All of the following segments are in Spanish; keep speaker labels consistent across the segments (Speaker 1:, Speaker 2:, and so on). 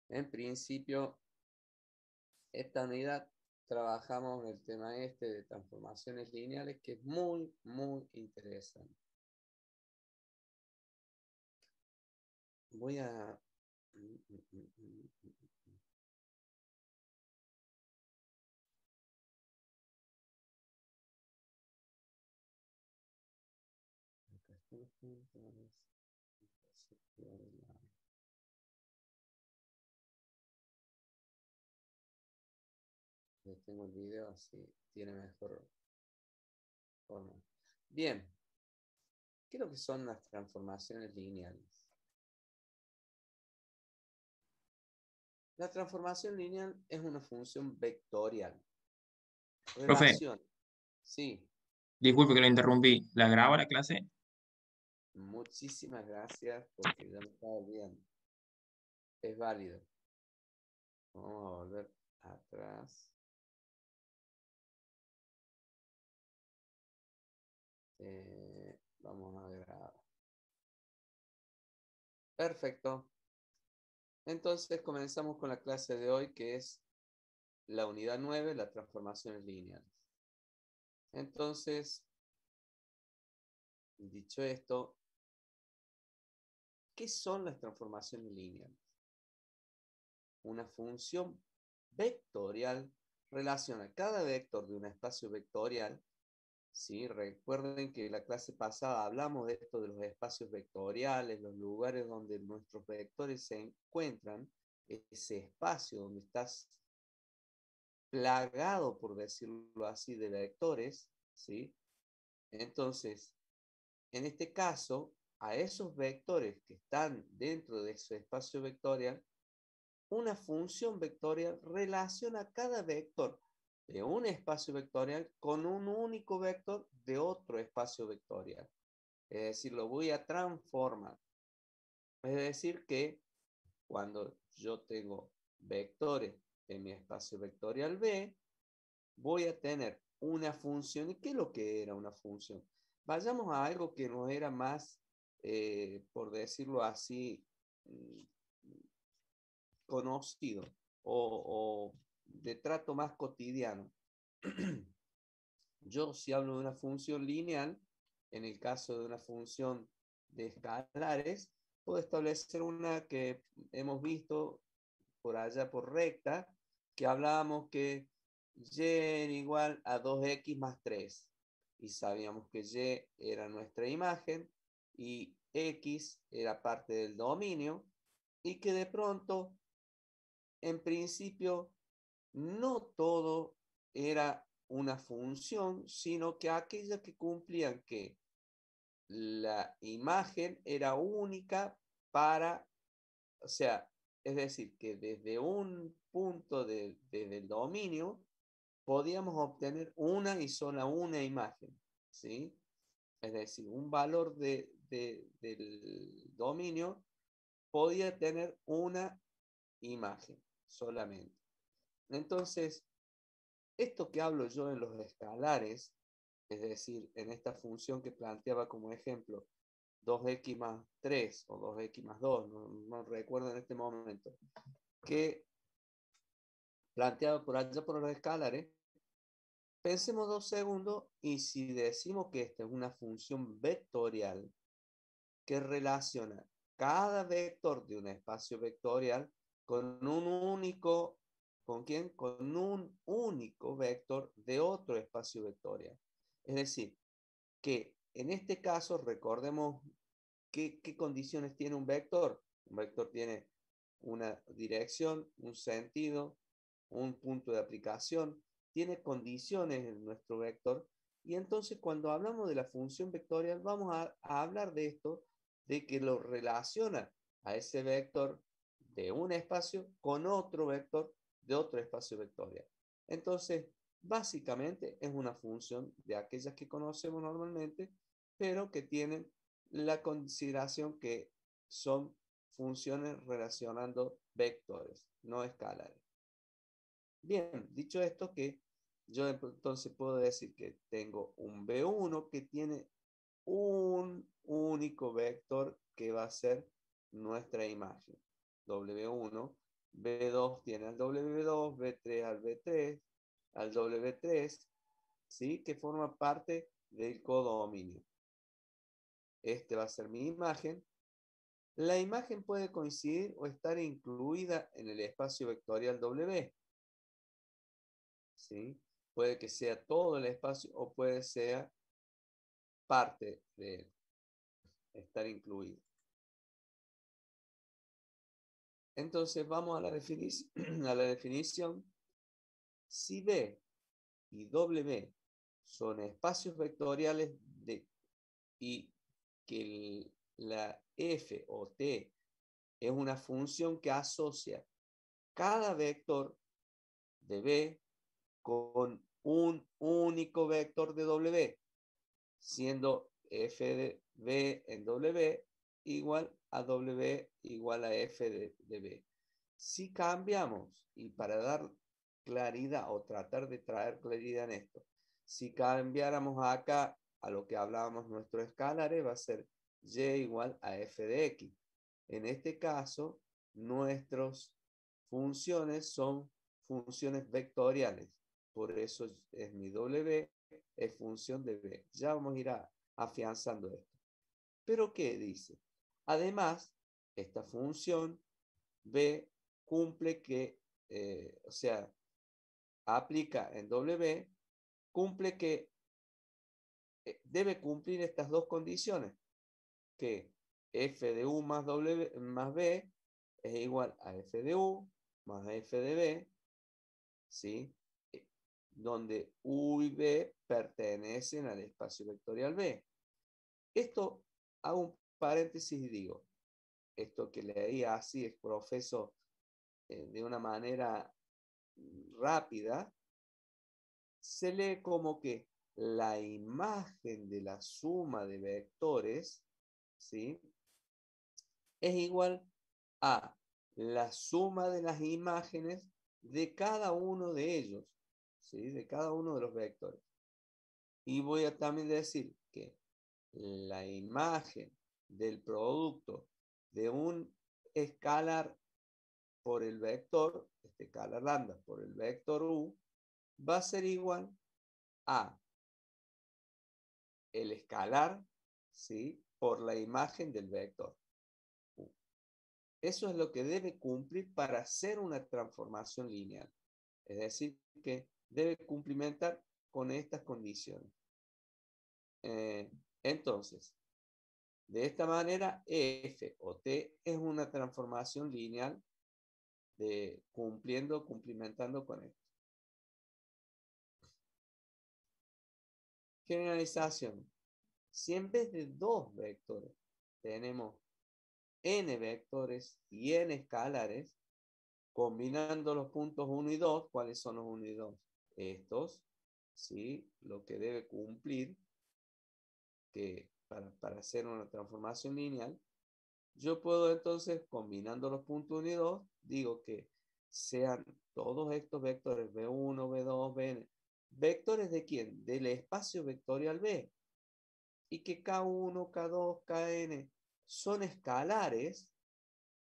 Speaker 1: En principio, esta unidad trabajamos el tema este de transformaciones lineales, que es muy, muy interesante. Voy a... Tengo el video así, tiene mejor forma. Bien, ¿qué es lo que son las transformaciones lineales? La transformación lineal es una función vectorial.
Speaker 2: Profe,
Speaker 1: Relación. Sí,
Speaker 2: disculpe que lo interrumpí. ¿La graba la clase?
Speaker 1: muchísimas gracias porque ya me estaba olvidando. Es válido. Vamos a volver atrás. Vamos a grabar. Perfecto. Entonces comenzamos con la clase de hoy, que es la unidad 9, las transformaciones lineales. Entonces, dicho esto, ¿qué son las transformaciones lineales? Una función vectorial relaciona cada vector de un espacio vectorial. Sí, recuerden que en la clase pasada hablamos de esto de los espacios vectoriales, los lugares donde nuestros vectores se encuentran, ese espacio donde estás plagado, por decirlo así, de vectores, ¿sí? Entonces, en este caso, a esos vectores que están dentro de ese espacio vectorial, una función vectorial relaciona cada vector de un espacio vectorial con un único vector de otro espacio vectorial. Es decir, lo voy a transformar. Es decir, que cuando yo tengo vectores en mi espacio vectorial B, voy a tener una función. ¿Y qué es lo que era una función? Vayamos a algo que nos era más, por decirlo así, conocido o de trato más cotidiano. Yo, si hablo de una función lineal, en el caso de una función de escalares, puedo establecer una que hemos visto por allá por recta, que hablábamos que y era igual a 2x más 3. Y sabíamos que y era nuestra imagen y x era parte del dominio y que de pronto, en principio, no todo era una función, sino que aquellas que cumplían que la imagen era única para, o sea, es decir, que desde un punto desde el dominio podíamos obtener una y sola una imagen, ¿sí? Es decir, un valor del dominio podía tener una imagen solamente. Entonces, esto que hablo yo en los escalares, es decir, en esta función que planteaba como ejemplo 2x más 3 o 2x más 2, no recuerdo en este momento, que planteado por allá por los escalares, pensemos 2 segundos y si decimos que esta es una función vectorial que relaciona cada vector de un espacio vectorial con un único, ¿con quién? Con un único vector de otro espacio vectorial. Es decir, que en este caso recordemos qué condiciones tiene un vector. Un vector tiene una dirección, un sentido, un punto de aplicación, tiene condiciones en nuestro vector. Y entonces cuando hablamos de la función vectorial, vamos a hablar de esto, de que lo relaciona a ese vector de un espacio con otro vector de otro espacio vectorial. Entonces, básicamente es una función de aquellas que conocemos normalmente, pero que tienen la consideración que son funciones relacionando vectores, no escalares. Bien, dicho esto, que yo entonces puedo decir que tengo un B1 que tiene un único vector que va a ser nuestra imagen. W1, B2 tiene al W2, B3 al B3, al W3, ¿sí? Que forma parte del codominio. Este va a ser mi imagen. La imagen puede coincidir o estar incluida en el espacio vectorial W, ¿sí? Puede que sea todo el espacio o puede ser parte de estar incluido. Entonces vamos a la a la definición. Si B y W son espacios vectoriales y que la f o t es una función que asocia cada vector de B con un único vector de W, siendo f de B en W igual a W igual a f de B. Si cambiamos, y para dar claridad o tratar de traer claridad en esto, si cambiáramos acá a lo que hablábamos nuestros escalares, va a ser y igual a f de x. En este caso, nuestras funciones son funciones vectoriales. Por eso es mi W, es función de B. Ya vamos a ir afianzando esto. ¿Pero qué dice? Además, esta función B cumple que, o sea, aplica en W, cumple que debe cumplir estas dos condiciones, que f de u más, w, más b es igual a f de u más f de b, ¿sí? Donde u y b pertenecen al espacio vectorial B. Esto, hago un paréntesis y digo, esto que leí así, profeso de una manera rápida, se lee como que la imagen de la suma de vectores, ¿sí? Es igual a la suma de las imágenes de cada uno de ellos, ¿sí? De cada uno de los vectores. Y voy a también decir que la imagen del producto de un escalar por el vector, este escalar lambda por el vector u, va a ser igual a el escalar, ¿sí? Por la imagen del vector. Eso es lo que debe cumplir para hacer una transformación lineal. Es decir, que debe cumplimentar con estas condiciones. Entonces, de esta manera, f o t es una transformación lineal cumplimentando con esto. Generalización. Si en vez de dos vectores tenemos n vectores y n escalares, combinando los puntos 1 y 2, ¿cuáles son los 1 y 2? Estos, ¿sí? Lo que debe cumplir que para hacer una transformación lineal, yo puedo entonces, combinando los puntos 1 y 2, digo que sean todos estos vectores B1, B2, Bn, ¿vectores de quién? Del espacio vectorial B. Y que K1, K2, Kn son escalares,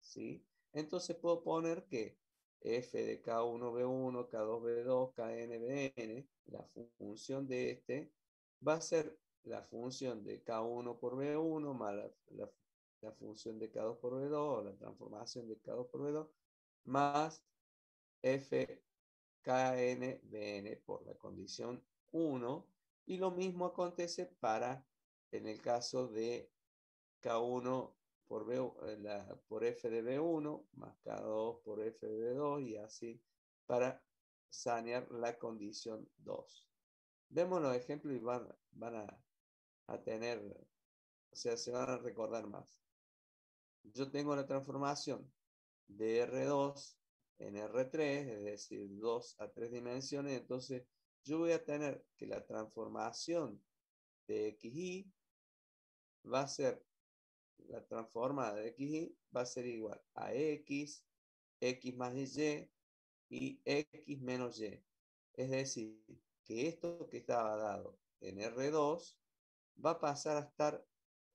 Speaker 1: ¿sí? Entonces puedo poner que f de K1, B1, K2, B2, Kn, Bn, la función de este, va a ser la función de K1 por B1 más la función de K2 por B2, o la transformación de K2 por B2, más f Kn, Bn por la condición 1. Y lo mismo acontece en el caso de K1 por f de B1 más K2 por f de B2 y así para sanear la condición 2. Demos los ejemplos y van a tener, o sea, se van a recordar más. Yo tengo la transformación de R2 en R3, es decir, 2 a 3 dimensiones, entonces yo voy a tener que la transformación de XY va a ser la transformada de xy va a ser igual a x, x más y x menos y. Es decir, que esto que estaba dado en R2 va a pasar a estar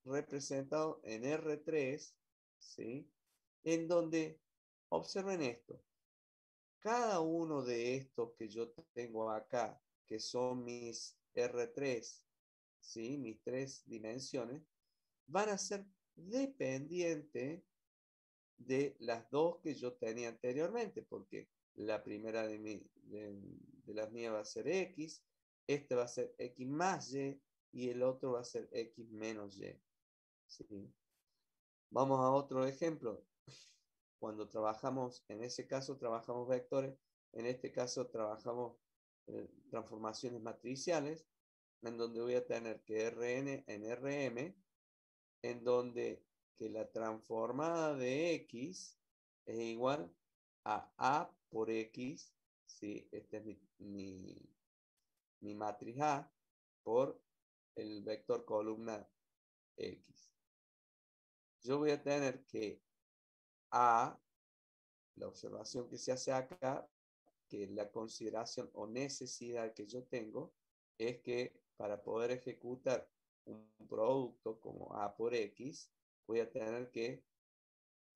Speaker 1: representado en R3, ¿sí? En donde Observen esto. Cada uno de estos que yo tengo acá, que son mis R3, ¿sí? Mis 3 dimensiones, van a ser dependientes de las dos que yo tenía anteriormente, porque la primera de las mías va a ser X, este va a ser X más y el otro va a ser X menos Y. ¿Sí? Vamos a otro ejemplo. Cuando trabajamos, en ese caso trabajamos vectores, en este caso trabajamos transformaciones matriciales, en donde voy a tener que Rn en Rm, en donde que la transformada de X es igual a por X, ¿sí? Esta es mi matriz A por el vector columna X. Yo voy a tener que A, la observación que se hace acá, que la consideración o necesidad que yo tengo, es que para poder ejecutar un producto como A por X, voy a tener que,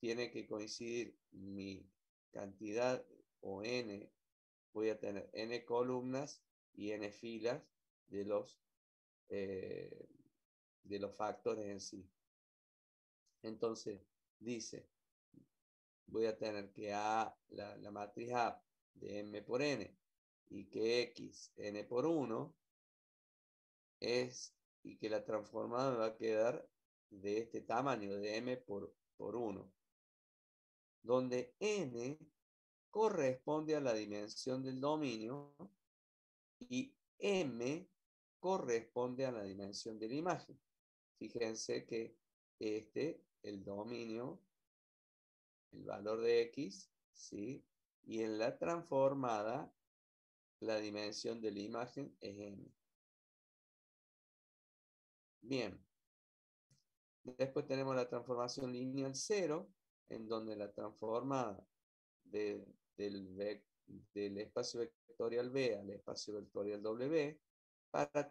Speaker 1: tiene que coincidir mi cantidad o N, voy a tener N columnas y N filas de eh, de los factores en sí. Entonces, dice, voy a tener que la matriz A de M por N y que X, N por 1, y que la transformada me va a quedar de este tamaño, de M por 1, donde N corresponde a la dimensión del dominio y M corresponde a la dimensión de la imagen. Fíjense que el dominio, el valor de X, ¿sí? Y en la transformada, la dimensión de la imagen es M. Bien. Después tenemos la transformación lineal 0, en donde la transformada del espacio vectorial B al espacio vectorial W, para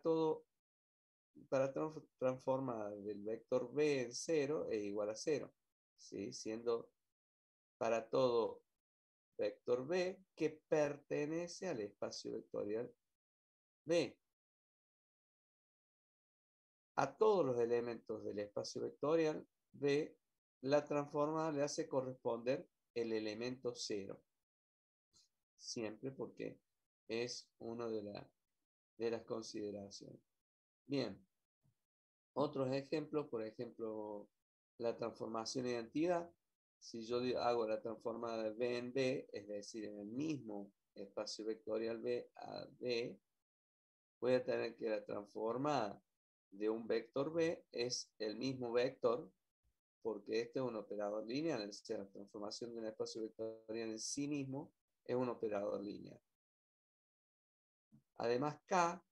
Speaker 1: transformar del vector B en 0 es igual a 0, ¿sí? Siendo para todo vector B que pertenece al espacio vectorial B. A todos los elementos del espacio vectorial B, la transformada le hace corresponder el elemento 0. Siempre porque es una de las consideraciones. Bien. Otros ejemplos, por ejemplo, la transformación de identidad. Si yo hago la transformada de B en B, es decir, en el mismo espacio vectorial B a B, voy a tener que la transformada de un vector B es el mismo vector, porque este es un operador lineal, es decir, la transformación de un espacio vectorial en sí mismo es un operador lineal. Además, K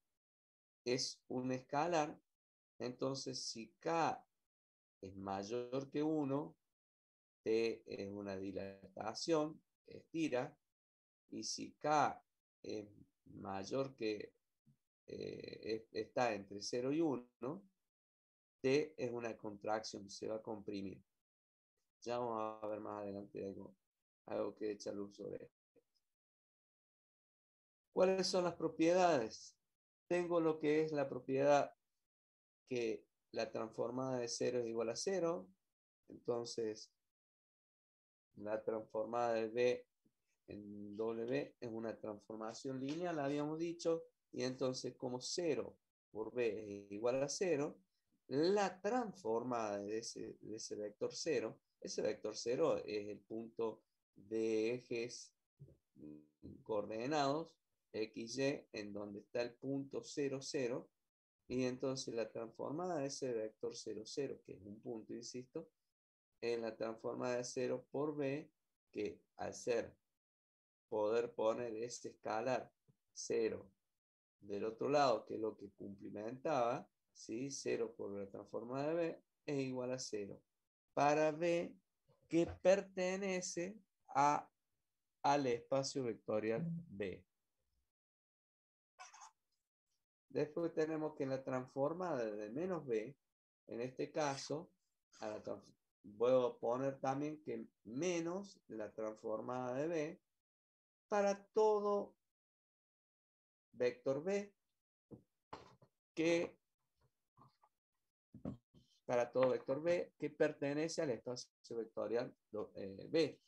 Speaker 1: es un escalar, entonces si K es mayor que 1, T es una dilatación, estira, y si K es mayor que, está entre 0 y 1, T es una contracción, se va a comprimir. Ya vamos a ver más adelante algo que echa luz sobre esto. ¿Cuáles son las propiedades? Tengo lo que es la propiedad que la transformada de 0 es igual a 0. Entonces, la transformada de B en W es una transformación lineal, habíamos dicho. Y entonces, como 0 por B es igual a 0, la transformada de ese vector 0, ese vector 0 es el punto de ejes coordenados X, Y, en donde está el punto 0, 0, y entonces la transformada de ese vector 0, 0, que es un punto, insisto, es la transformada de 0 por B, que al ser poder poner este escalar 0 del otro lado, que es lo que cumplimentaba, ¿sí? 0 por la transformada de B es igual a 0. Para B que pertenece al espacio vectorial B. Después tenemos que la transformada de menos B, en este caso, a la Puedo poner también que menos la transformada de B para todo vector B que pertenece al espacio vectorial B,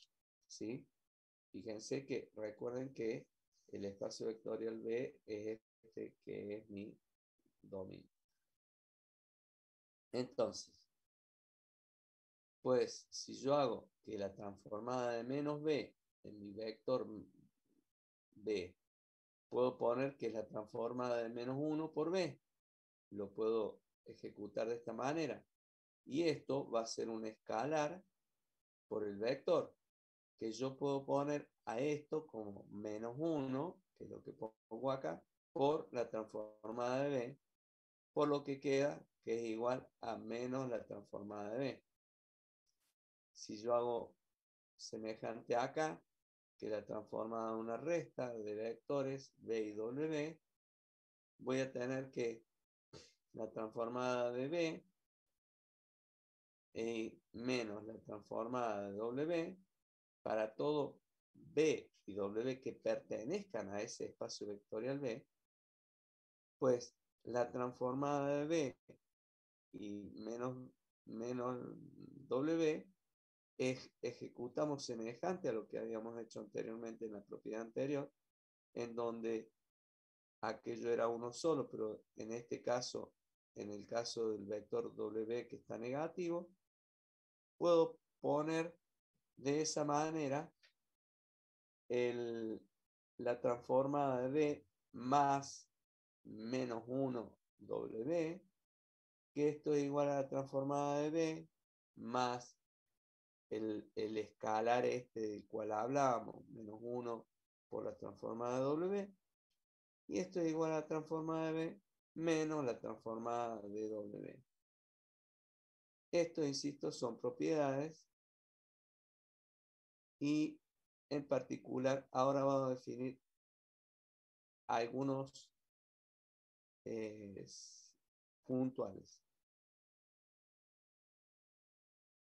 Speaker 1: ¿sí? Fíjense que recuerden que el espacio vectorial B es este que es mi dominio. Entonces, pues si yo hago que la transformada de menos B en mi vector B, puedo poner que es la transformada de menos 1 por B. Lo puedo ejecutar de esta manera. Y esto va a ser un escalar por el vector, que yo puedo poner a esto como menos 1, que es lo que pongo acá, por la transformada de B, por lo que queda que es igual a menos la transformada de B. Si yo hago semejante acá, que la transformada de una resta de vectores B y W, voy a tener que la transformada de B menos la transformada de W para todo B y W que pertenezcan a ese espacio vectorial B, pues la transformada de B y menos W ejecutamos semejante a lo que habíamos hecho anteriormente en la propiedad anterior, en donde aquello era uno solo, pero en este caso, en el caso del vector W que está negativo, puedo poner de esa manera la transformada de B más menos 1 W, que esto es igual a la transformada de B más el escalar este del cual hablábamos, menos 1 por la transformada de W, y esto es igual a la transformada de B menos la transformada de W. Esto, insisto, son propiedades y en particular ahora vamos a definir algunos puntuales.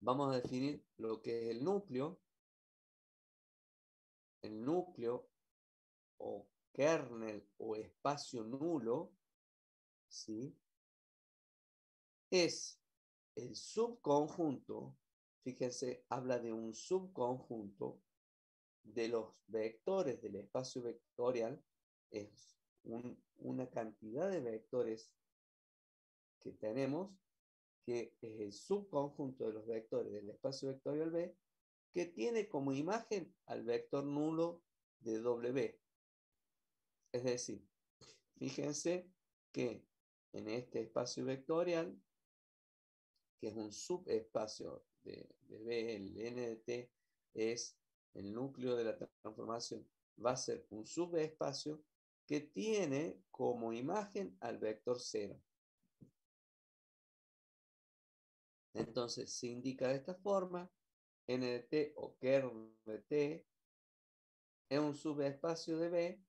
Speaker 1: Vamos a definir lo que es el núcleo o kernel o espacio nulo, ¿sí? Es el subconjunto, fíjense, habla de un subconjunto de los vectores del espacio vectorial, es una cantidad de vectores que tenemos, que es el subconjunto de los vectores del espacio vectorial B, que tiene como imagen al vector nulo de W. Es decir, fíjense que en este espacio vectorial, que es un subespacio de B, el N de T es el núcleo de la transformación, va a ser un subespacio que tiene como imagen al vector 0. Entonces se indica de esta forma, N de T o kernel de T es un subespacio de B,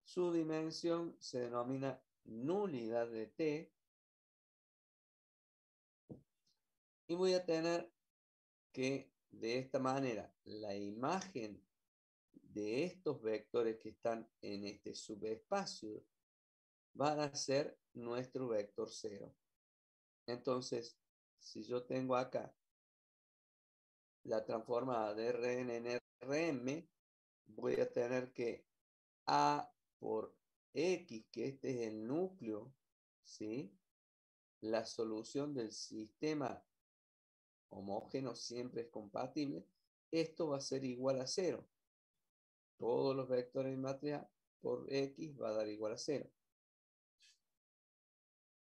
Speaker 1: su dimensión se denomina nulidad de T, y voy a tener que de esta manera la imagen de estos vectores que están en este subespacio van a ser nuestro vector 0. Entonces, si yo tengo acá la transformada de Rn en Rm, voy a tener que A por X, que este es el núcleo, ¿sí? La solución del sistema homógeno siempre es compatible. Esto va a ser igual a 0. Todos los vectores en matriz A por X va a dar igual a 0.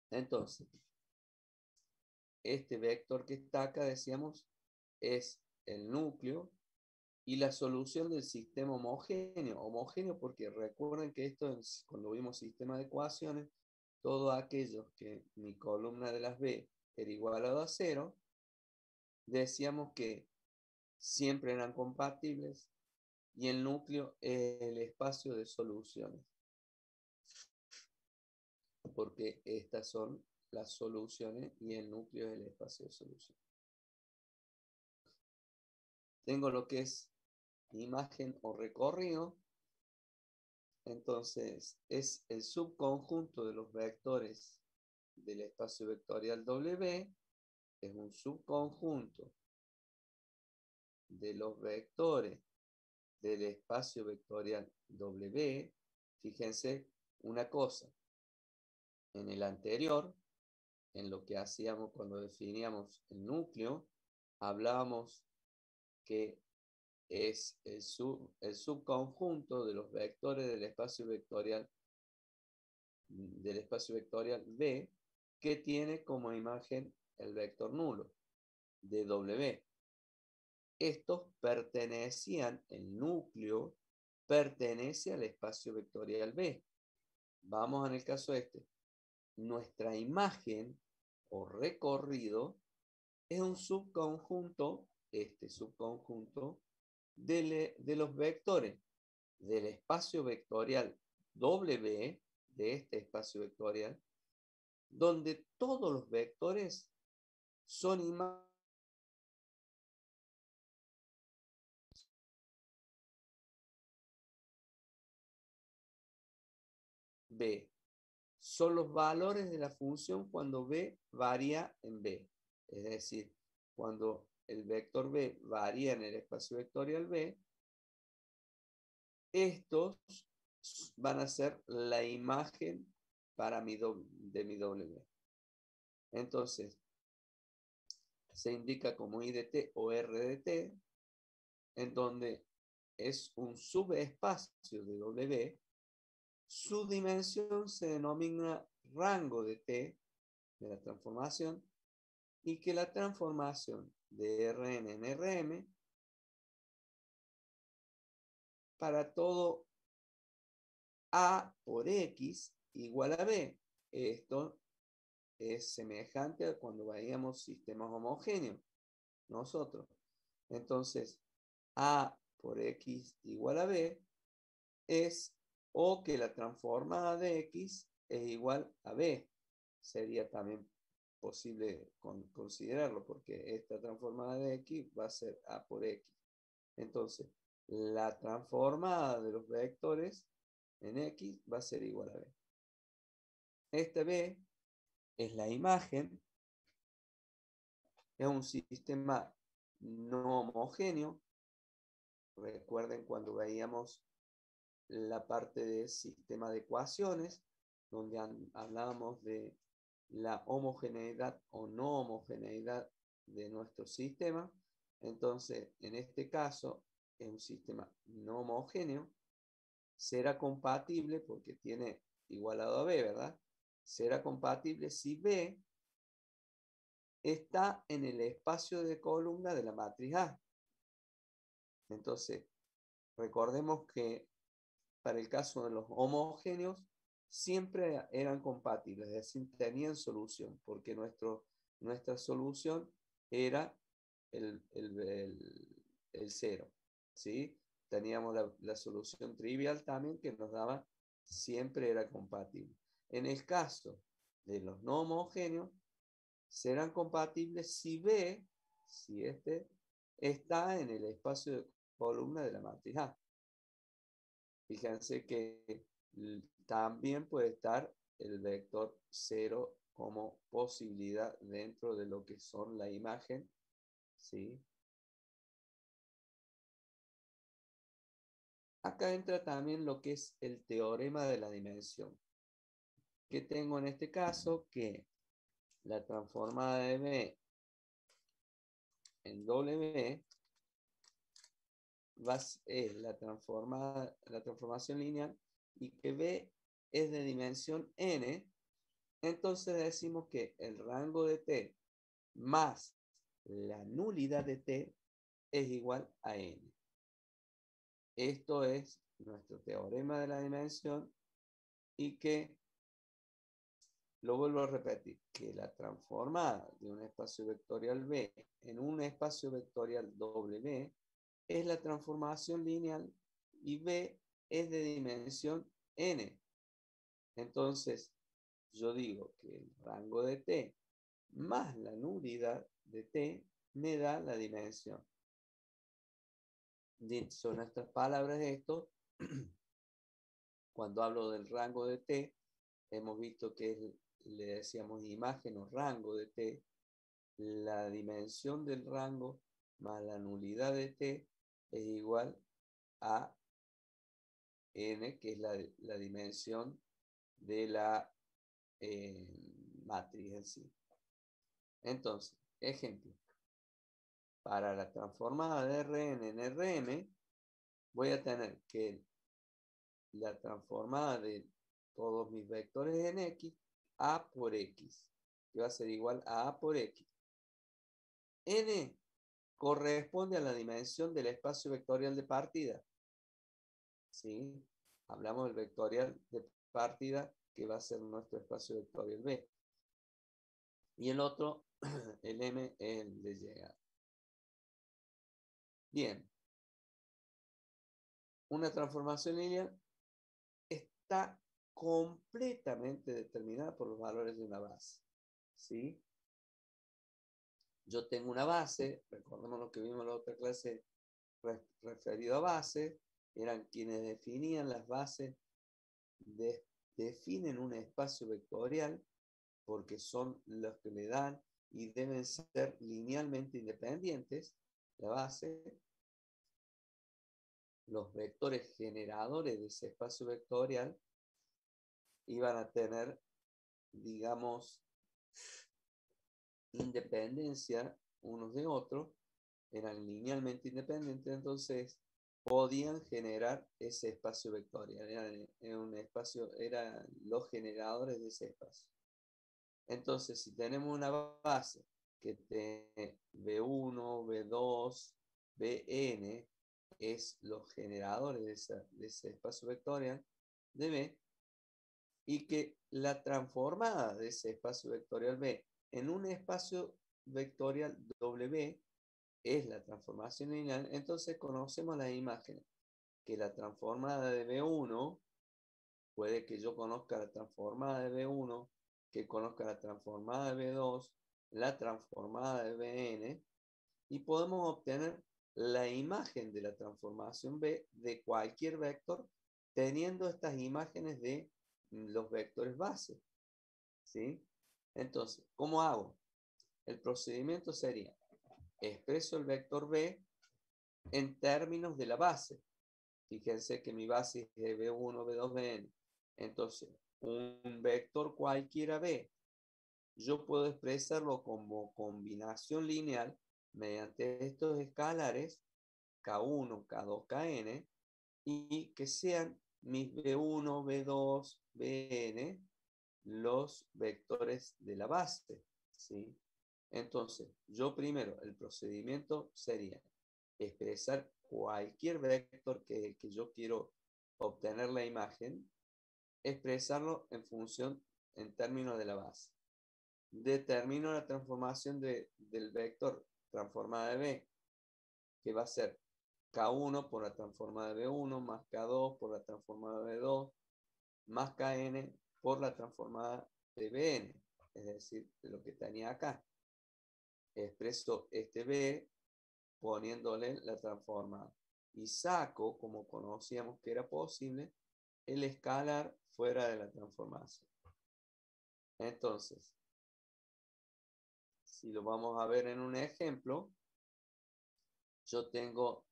Speaker 1: Entonces, este vector que está acá, decíamos, es el núcleo y la solución del sistema homogéneo. Homogéneo porque recuerden que esto, cuando vimos sistema de ecuaciones, todos aquellos que mi columna de las B era igualado a 0, decíamos que siempre eran compatibles y el núcleo es el espacio de soluciones. Porque estas son las soluciones y el núcleo es el espacio de solución. Tengo lo que es imagen o recorrido. Entonces, es el subconjunto de los vectores del espacio vectorial W, es un subconjunto de los vectores del espacio vectorial W. Fíjense una cosa, en el anterior, en lo que hacíamos cuando definíamos el núcleo, hablábamos que es el subconjunto de los vectores del espacio vectorial B, que tiene como imagen el vector nulo de W. Estos pertenecían, el núcleo pertenece al espacio vectorial B. Vamos en el caso este. Nuestra imagen o recorrido es un subconjunto, este subconjunto de los vectores del espacio vectorial W, de este espacio vectorial, donde todos los vectores son imágenes B. Son los valores de la función cuando B varía en B. Es decir, cuando el vector B varía en el espacio vectorial B, estos van a ser la imagen para de mi W. Entonces, se indica como I de T o R de T, en donde es un subespacio de W. Su dimensión se denomina rango de T de la transformación, y que la transformación de Rn en Rm para todo A por X igual a B. Esto es semejante a cuando veíamos sistemas homogéneos nosotros. Entonces, A por X igual a B es o que la transformada de X es igual a B. Sería también posible considerarlo, porque esta transformada de X va a ser A por X. Entonces, la transformada de los vectores en X va a ser igual a B. Este B es la imagen, es un sistema no homogéneo. Recuerden cuando veíamos la parte de sistema de ecuaciones, donde hablábamos de la homogeneidad o no homogeneidad de nuestro sistema. Entonces, en este caso, es un sistema no homogéneo. Será compatible porque tiene igualado a B, ¿verdad? Será compatible si B está en el espacio de columna de la matriz A. Entonces, recordemos que para el caso de los homogéneos, siempre eran compatibles, es decir, tenían solución, porque nuestra solución era el cero, ¿sí? Teníamos la solución trivial también que nos daba, siempre era compatible. En el caso de los no homogéneos, serán compatibles si B, si este está en el espacio de columna de la matriz A. Fíjense que también puede estar el vector 0 como posibilidad dentro de lo que son la imagen, ¿sí? Acá entra también lo que es el teorema de la dimensión. ¿Qué tengo en este caso? Que la transformada de B en W es la transformación lineal, y que B es de dimensión n. Entonces decimos que el rango de T más la nulidad de T es igual a n. Esto es nuestro teorema de la dimensión, y que, lo vuelvo a repetir, que la transformada de un espacio vectorial B en un espacio vectorial W es la transformación lineal, y B es de dimensión n. Entonces, yo digo que el rango de T más la nulidad de T me da la dimensión. Dicho en nuestras palabras esto, cuando hablo del rango de T, hemos visto que le decíamos imagen o rango de T, la dimensión del rango más la nulidad de T es igual a N, que es la dimensión de la matriz en sí. Entonces, ejemplo, para la transformada de Rn en Rm, voy a tener que la transformada de todos mis vectores en X, A por X, que va a ser igual a A por X. N corresponde a la dimensión del espacio vectorial de partida. ¿Sí? Hablamos del vectorial de partida, que va a ser nuestro espacio vectorial B. Y el otro, el M, es el de llegada. Bien. Una transformación lineal está completamente determinada por los valores de una base. ¿Sí? Yo tengo una base, recordemos lo que vimos en la otra clase referido a base, eran quienes definían las bases, definen un espacio vectorial porque son los que le dan y deben ser linealmente independientes, la base, los vectores generadores de ese espacio vectorial iban a tener, digamos, independencia unos de otros, eran linealmente independientes, entonces podían generar ese espacio vectorial, eran los generadores de ese espacio. Entonces, si tenemos una base que tiene B1, B2, Bn, es los generadores de ese espacio vectorial de B, y que la transformada de ese espacio vectorial B en un espacio vectorial W es la transformación lineal, entonces conocemos las imágenes, que la transformada de B1, puede que yo conozca la transformada de B1, que conozca la transformada de B2, la transformada de Bn, y podemos obtener la imagen de la transformación B de cualquier vector teniendo estas imágenes de los vectores base. ¿Sí? Entonces, ¿cómo hago? El procedimiento sería, expreso el vector B en términos de la base. Fíjense que mi base es de B1, B2, Bn. Entonces, un vector cualquiera B, yo puedo expresarlo como combinación lineal mediante estos escalares K1, K2, Kn, y que sean mis B1, B2, Bn los vectores de la base. ¿Sí? Entonces, yo primero, el procedimiento sería expresar cualquier vector que yo quiero obtener la imagen, expresarlo en función, en términos de la base. Determino la transformación del vector transformada de B, que va a ser K1 por la transformada de B1, más K2 por la transformada de B2, más Kn por la transformada de Bn, es decir, de lo que tenía acá. Expreso este B poniéndole la transformada. Y saco, como conocíamos que era posible, el escalar fuera de la transformación. Entonces, si lo vamos a ver en un ejemplo, yo tengo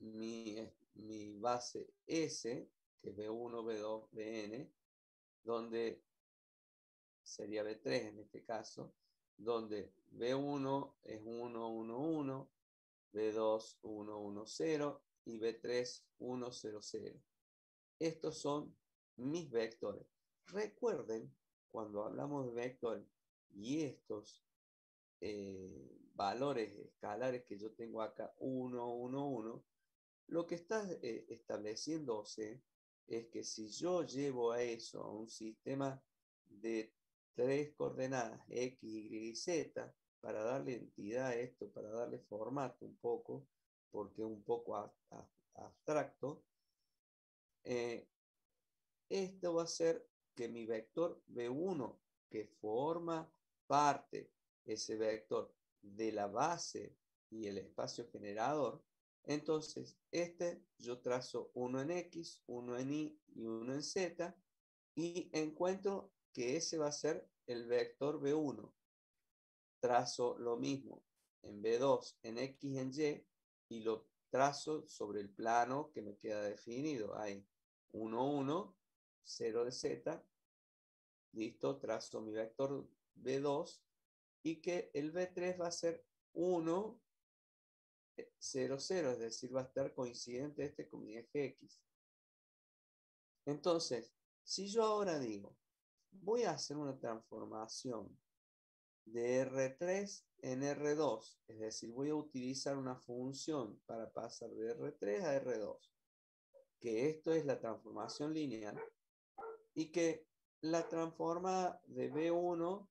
Speaker 1: mi base S, que es B1, B2, Bn, donde sería B3 en este caso, donde B1 es 1, 1, 1, B2, 1, 1, 0 y B3, 1, 0, 0. Estos son mis vectores. Recuerden, cuando hablamos de vectores y estos valores escalares que yo tengo acá, 1, 1, 1, lo que está estableciéndose es que si yo llevo a eso a un sistema de tres coordenadas, X, Y y Z, para darle entidad a esto, para darle formato un poco, porque es un poco abstracto, esto va a ser que mi vector B1, que forma parte ese vector de la base y el espacio generador, entonces yo trazo uno en X, uno en Y y uno en Z, y encuentro que ese va a ser el vector B1. Trazo lo mismo en B2, en X y en Y, y lo trazo sobre el plano que me queda definido. Hay 1, 1, 0 de Z, listo, trazo mi vector B2, y que el B3 va a ser 1, 0, 0, es decir, va a estar coincidente este con mi eje X. Entonces, si yo ahora digo, voy a hacer una transformación de R3 en R2, es decir, voy a utilizar una función para pasar de R3 a R2, que esto es la transformación lineal, y que la transforma de B1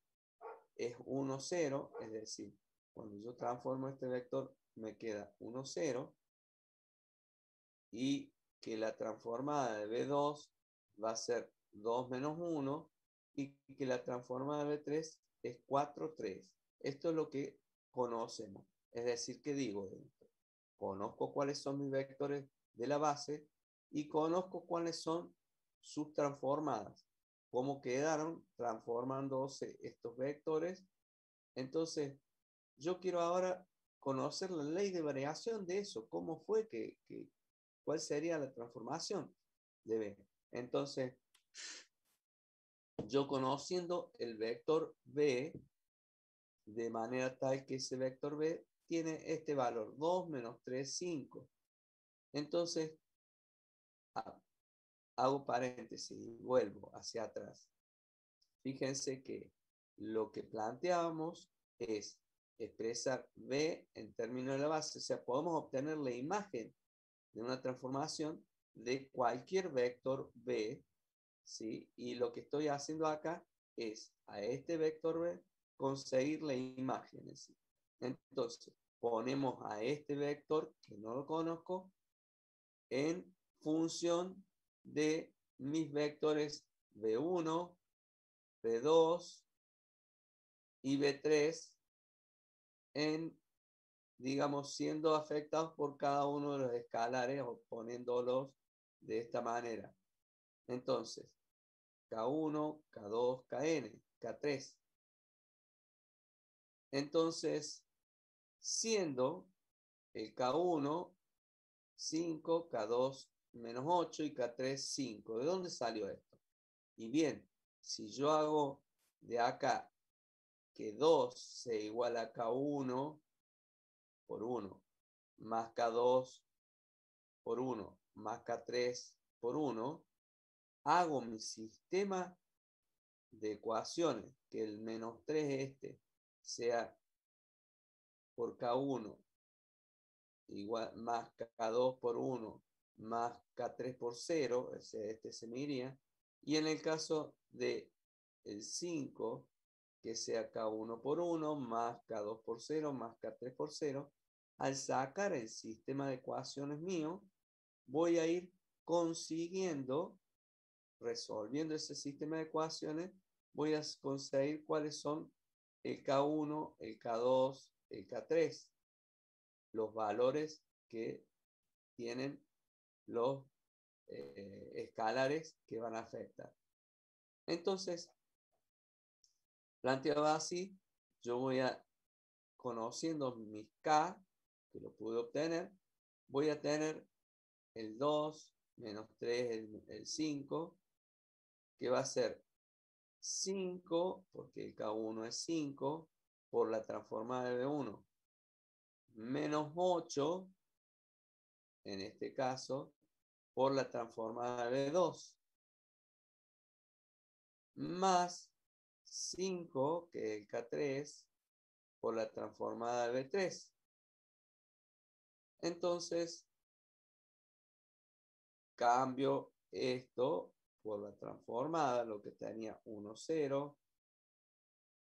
Speaker 1: es 1, 0, es decir, cuando yo transformo este vector me queda 1, 0, y que la transformada de B2 va a ser 2 menos 1, y que la transformada de B3 es 4, 3. Esto es lo que conocemos. Es decir, que digo, conozco cuáles son mis vectores de la base y conozco cuáles son sus transformadas. Cómo quedaron transformándose estos vectores. Entonces, yo quiero ahora conocer la ley de variación de eso. ¿Cómo fue cuál sería la transformación de B? Entonces, yo conociendo el vector B, de manera tal que ese vector B tiene este valor, 2 menos 3, 5. Entonces, hago paréntesis y vuelvo hacia atrás. Fíjense que lo que planteábamos es expresar B en términos de la base. O sea, podemos obtener la imagen de una transformación de cualquier vector B, ¿sí? Y lo que estoy haciendo acá es a este vector B conseguir la imagen, ¿sí? Entonces, ponemos a este vector, que no lo conozco, en función de mis vectores B1, B2 y B3, digamos, siendo afectados por cada uno de los escalares o poniéndolos de esta manera. Entonces, K1, K2, Kn, K3. Entonces, siendo el K1 5, K2 menos 8 y K3 5. ¿De dónde salió esto? Y bien, si yo hago de acá que 2 sea igual a K1 por 1, más K2 por 1, más K3 por 1, hago mi sistema de ecuaciones, que el menos 3 sea por K1 igual, más K2 por 1, más K3 por 0, este se me iría, y en el caso de el 5, que sea K1 por 1, más K2 por 0, más K3 por 0, al sacar el sistema de ecuaciones mío, voy a ir consiguiendo, resolviendo ese sistema de ecuaciones, voy a conseguir cuáles son el K1, el K2, el K3, los valores que tienen los escalares que van a afectar. Entonces, planteado así, yo voy a, conociendo mis K, que lo pude obtener, voy a tener el 2 menos 3, el 5, que va a ser 5, porque el K1 es 5, por la transformada de B1, menos 8, en este caso, por la transformada de B2, más 5, que es el K3, por la transformada de B3. Entonces, cambio esto por la transformada, lo que tenía 1, 0,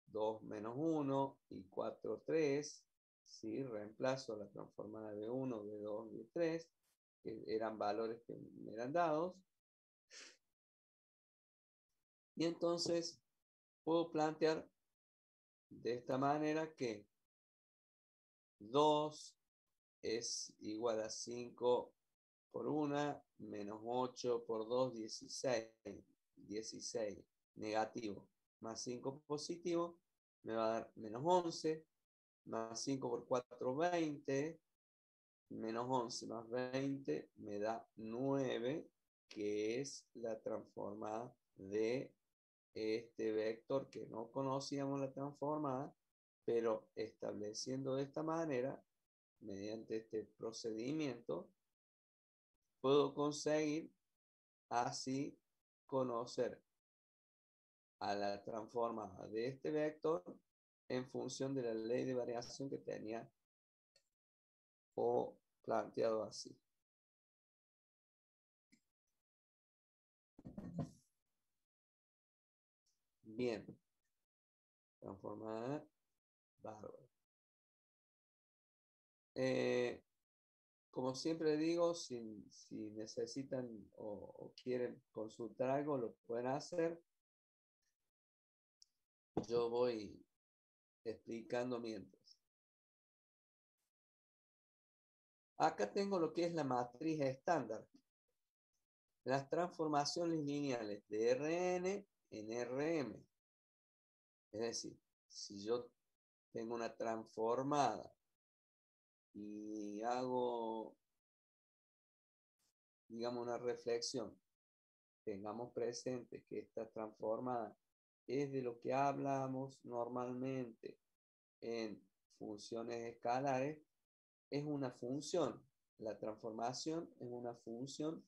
Speaker 1: 2 menos 1 y 4, 3. ¿Sí? Reemplazo la transformada de B1, B2, B3, que eran valores que me eran dados. Y entonces puedo plantear de esta manera que 2 es igual a 5 por 1, menos 8 por 2, 16. 16 negativo, más 5 positivo, me va a dar menos 11, más 5 por 4, 20, menos 11 más 20 me da 9, que es la transformada de este vector que no conocíamos la transformada, pero estableciendo de esta manera, mediante este procedimiento, puedo conseguir así conocer a la transformada de este vector en función de la ley de variación que tenía o planteado así. Bien, transformada, bárbaro. Como siempre digo, si necesitan o quieren consultar algo, lo pueden hacer. Yo voy explicando mientras. Acá tengo lo que es la matriz estándar. Las transformaciones lineales de Rn en Rm. Es decir, si yo tengo una transformada y hago, digamos, una reflexión, tengamos presente que esta transformada es de lo que hablamos normalmente en funciones escalares, es una función. La transformación es una función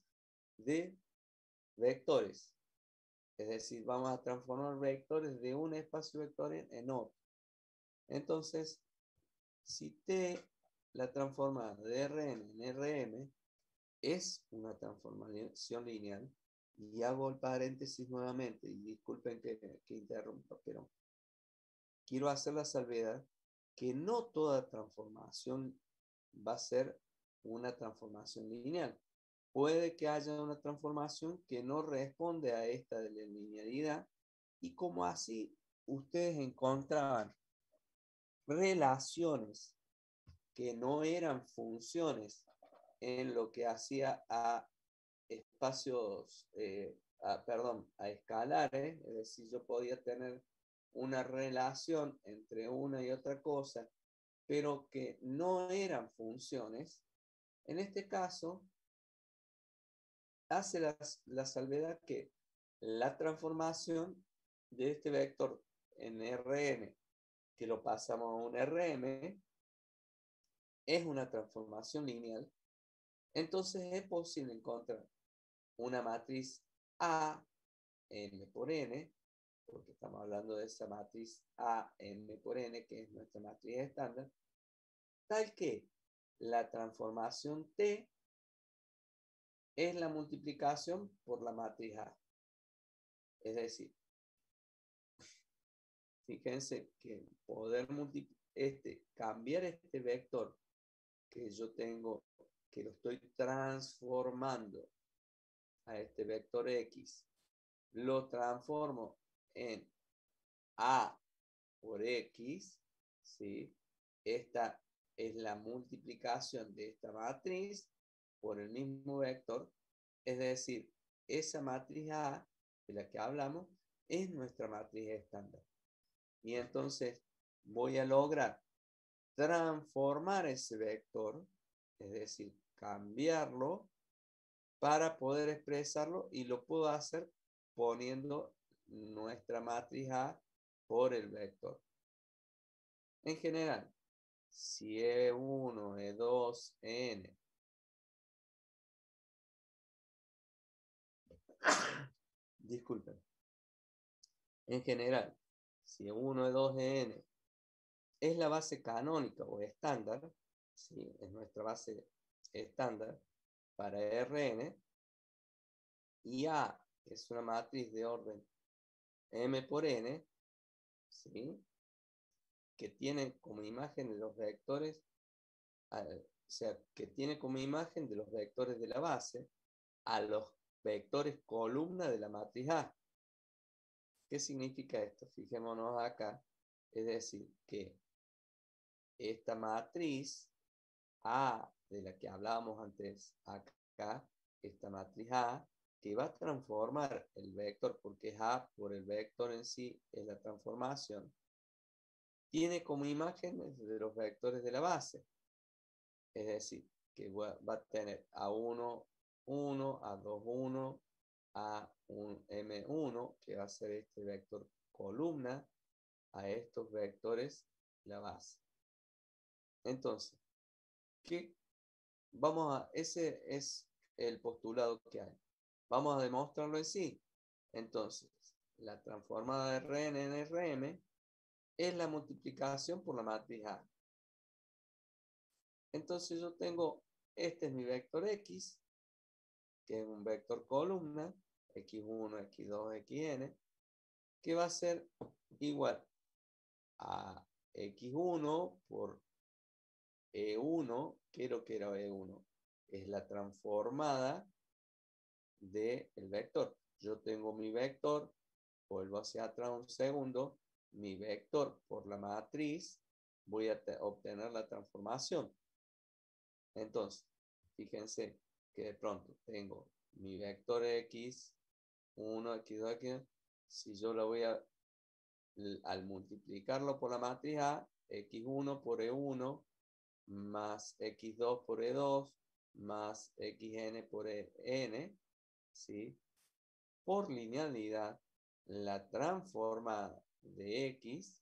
Speaker 1: de vectores. Es decir, vamos a transformar vectores de un espacio vectorial en otro. Entonces, si T, la transformada de Rn en Rm, es una transformación lineal, y hago el paréntesis nuevamente, y disculpen que interrumpa, pero quiero hacer la salvedad que no toda transformación va a ser una transformación lineal. Puede que haya una transformación que no responde a esta de la linealidad, y como así ustedes encontraban relaciones que no eran funciones en lo que hacía a espacios, a escalares, es decir, yo podía tener una relación entre una y otra cosa, pero que no eran funciones. En este caso, hace la salvedad que la transformación de este vector en Rn, que lo pasamos a un Rm, es una transformación lineal. Entonces es posible encontrar una matriz A, n por n, porque estamos hablando de esa matriz A, n por n, que es nuestra matriz estándar, tal que la transformación T es la multiplicación por la matriz A. Es decir, fíjense que poder cambiar este vector que yo tengo, que lo estoy transformando a este vector X, lo transformo en A por X, ¿sí? Esta es la multiplicación de esta matriz por el mismo vector, es decir, esa matriz A de la que hablamos es nuestra matriz estándar. Y entonces voy a lograr transformar ese vector, es decir, cambiarlo para poder expresarlo, y lo puedo hacer poniendo nuestra matriz A por el vector. En general, si E1, E2, N, disculpen, en general, si E1, E2, N es la base canónica o estándar, ¿sí? Es nuestra base estándar para Rn, y A es una matriz de orden M por N, ¿sí? Que tiene como imagen de los vectores, o sea, que tiene como imagen de los vectores de la base a los vectores columna de la matriz A. ¿Qué significa esto? Fijémonos acá. Es decir, que esta matriz A, de la que hablábamos antes, acá, esta matriz A, que va a transformar el vector, porque es A por el vector en sí, es la transformación, tiene como imágenes de los vectores de la base. Es decir, que va a tener A1, 1, A2, 1, A1, M1, que va a ser este vector columna, a estos vectores la base. Entonces, ¿qué ese es el postulado que hay. Vamos a demostrarlo en sí. Entonces, la transformada de Rn en Rm es la multiplicación por la matriz A. Entonces yo tengo, este es mi vector X, que es un vector columna, X1, X2, Xn, que va a ser igual a X1 por E1, ¿qué es lo que era E1? Es la transformada del vector. Yo tengo mi vector, vuelvo hacia atrás un segundo, mi vector por la matriz, voy a obtener la transformación. Entonces, fíjense que de pronto tengo mi vector X, 1, X2, X, si yo lo voy al multiplicarlo por la matriz A, X1 por E1, más X2 por E2, más Xn por En, ¿sí? Por linealidad, la transformada de X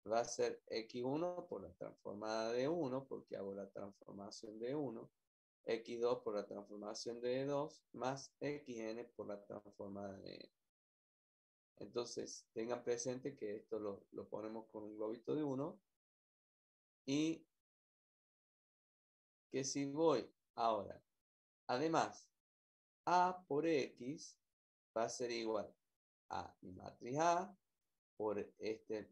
Speaker 1: va a ser X1 por la transformada de 1, porque hago la transformación de 1, X2 por la transformación de 2, más Xn por la transformada de n. Entonces, tengan presente que esto lo ponemos con un globito de 1 y que si voy ahora, además, A por X va a ser igual a mi matriz A por este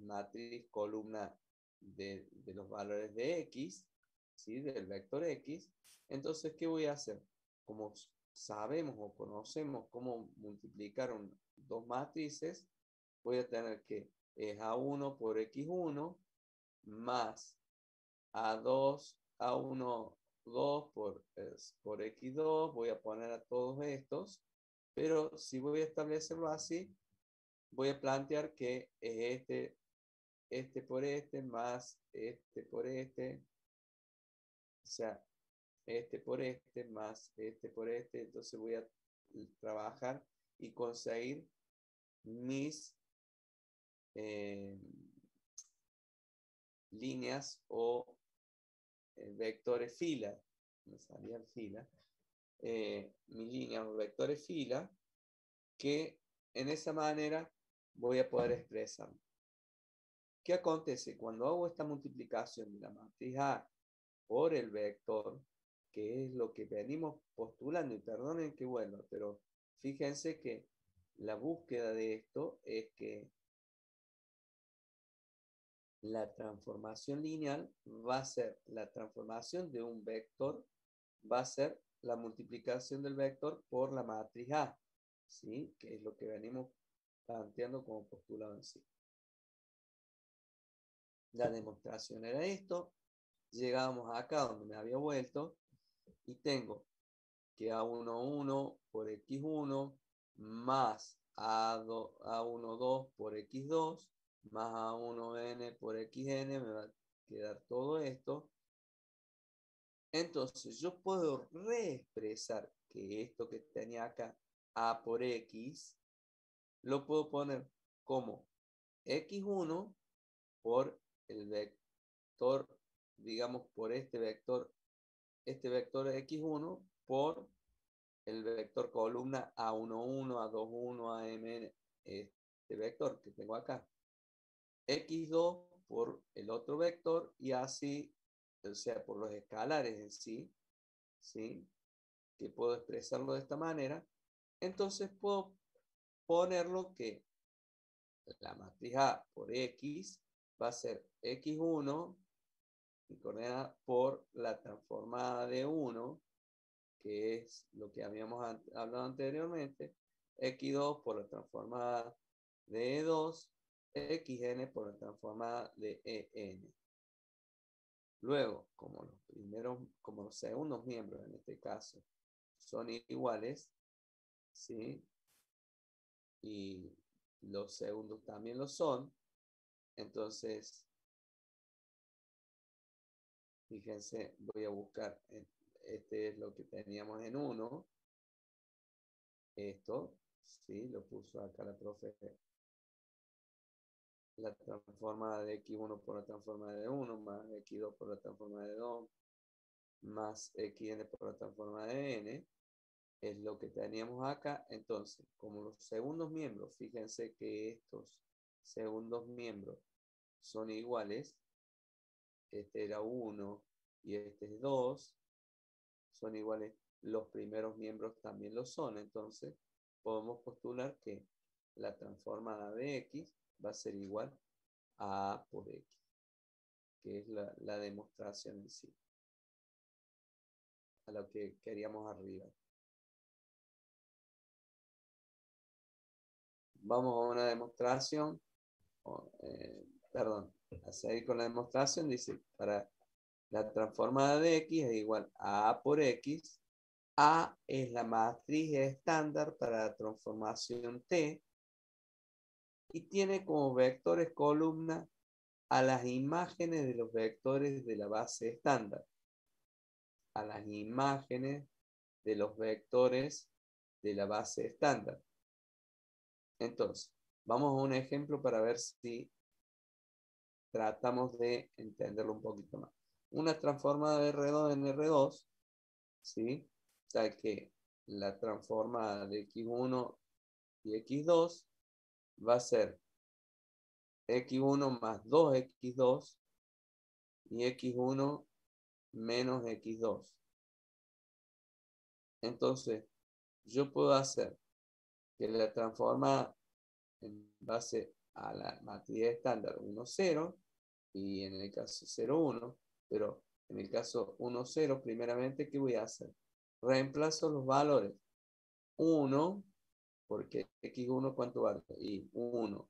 Speaker 1: matriz columna de los valores de X, ¿sí? Del vector X. Entonces, ¿qué voy a hacer? Como sabemos o conocemos cómo multiplicar dos matrices, voy a tener que es A1 por X1 más A2, A1, 2 por X2, voy a poner a todos estos, pero si voy a establecerlo así, voy a plantear que es este por este, más este por este, o sea, este por este, más este por este, entonces voy a trabajar y conseguir mis eh, líneas o vectores fila, me salían fila, mis líneas o vectores fila, que en esa manera voy a poder expresar. ¿Qué acontece? Cuando hago esta multiplicación de la matriz A por el vector, que es lo que venimos postulando, y perdonen que vuelva, pero fíjense que la búsqueda de esto es que la transformación lineal va a ser la transformación de un vector, va a ser la multiplicación del vector por la matriz A, ¿sí? Que es lo que venimos planteando como postulado en sí. La demostración era esto. Llegamos acá donde me había vuelto y tengo que A11 por X1 más A12 por X2 más A1n por Xn, me va a quedar todo esto. Entonces yo puedo reexpresar que esto que tenía acá, A por X, lo puedo poner como X1 por el vector, digamos, por este vector X1 por el vector columna A11, A21, AMN, este vector que tengo acá. X2 por el otro vector y así, o sea, por los escalares en sí, ¿sí? Que puedo expresarlo de esta manera. Entonces puedo ponerlo que la matriz A por X va a ser X1 por la transformada de 1, que es lo que habíamos hablado anteriormente, X2 por la transformada de E2, XN por la transformada de EN. Luego, como los segundos miembros en este caso son iguales, ¿sí? Y los segundos también lo son, entonces, fíjense, voy a buscar, este es lo que teníamos en 1, esto, ¿sí? Lo puso acá la profe, la transformada de X1 por la transformada de 1, más X2 por la transformada de 2, más XN por la transformada de N, es lo que teníamos acá. Entonces, como los segundos miembros, fíjense que estos segundos miembros son iguales, este era 1 y este es 2, son iguales, los primeros miembros también lo son, entonces podemos postular que la transformada de X va a ser igual a A por X, que es la demostración en sí, a lo que queríamos arriba. Vamos a una demostración, perdón, a seguir con la demostración, dice, para la transformada de X es igual a A por X. A es la matriz estándar para la transformación T y tiene como vectores columna a las imágenes de los vectores de la base estándar. A las imágenes de los vectores de la base estándar. Entonces, vamos a un ejemplo para ver si tratamos de entenderlo un poquito más. Una transformada de R2 en R2, ¿sí? O sea que la transformada de X1 y X2 va a ser X1 más 2X2 y X1 menos X2. Entonces, yo puedo hacer que la transformada en base a la matriz estándar 1, 0 y en el caso 0, 1, pero en el caso 1, 0, primeramente, ¿qué voy a hacer? Reemplazo los valores 1, porque X1, ¿cuánto vale? Y 1.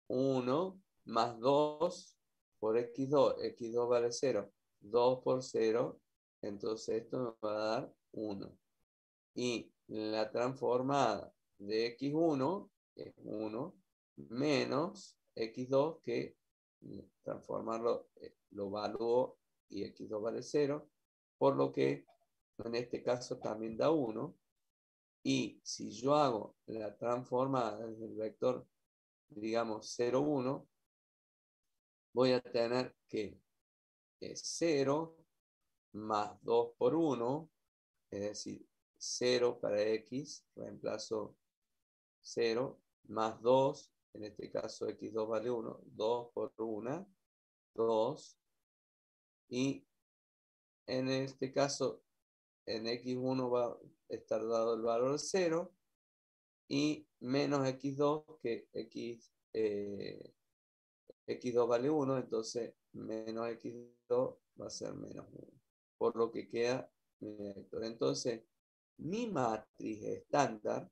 Speaker 1: 1 más 2 por X2. X2 vale 0. 2 por 0. Entonces esto me va a dar 1. Y la transformada de X1 es 1 menos X2, que transformarlo lo evalúo y X2 vale 0, por lo que en este caso también da 1. Y si yo hago la transformada desde el vector, digamos 0, 1, voy a tener que 0 más 2 por 1, es decir, 0 para X, reemplazo 0, más 2, en este caso X2 vale 1, 2 por 1, 2, y en este caso en X1 va a estar dado el valor 0, y menos X2, que X2 vale 1, entonces menos X2 va a ser menos 1, por lo que queda mi vector. Entonces, mi matriz estándar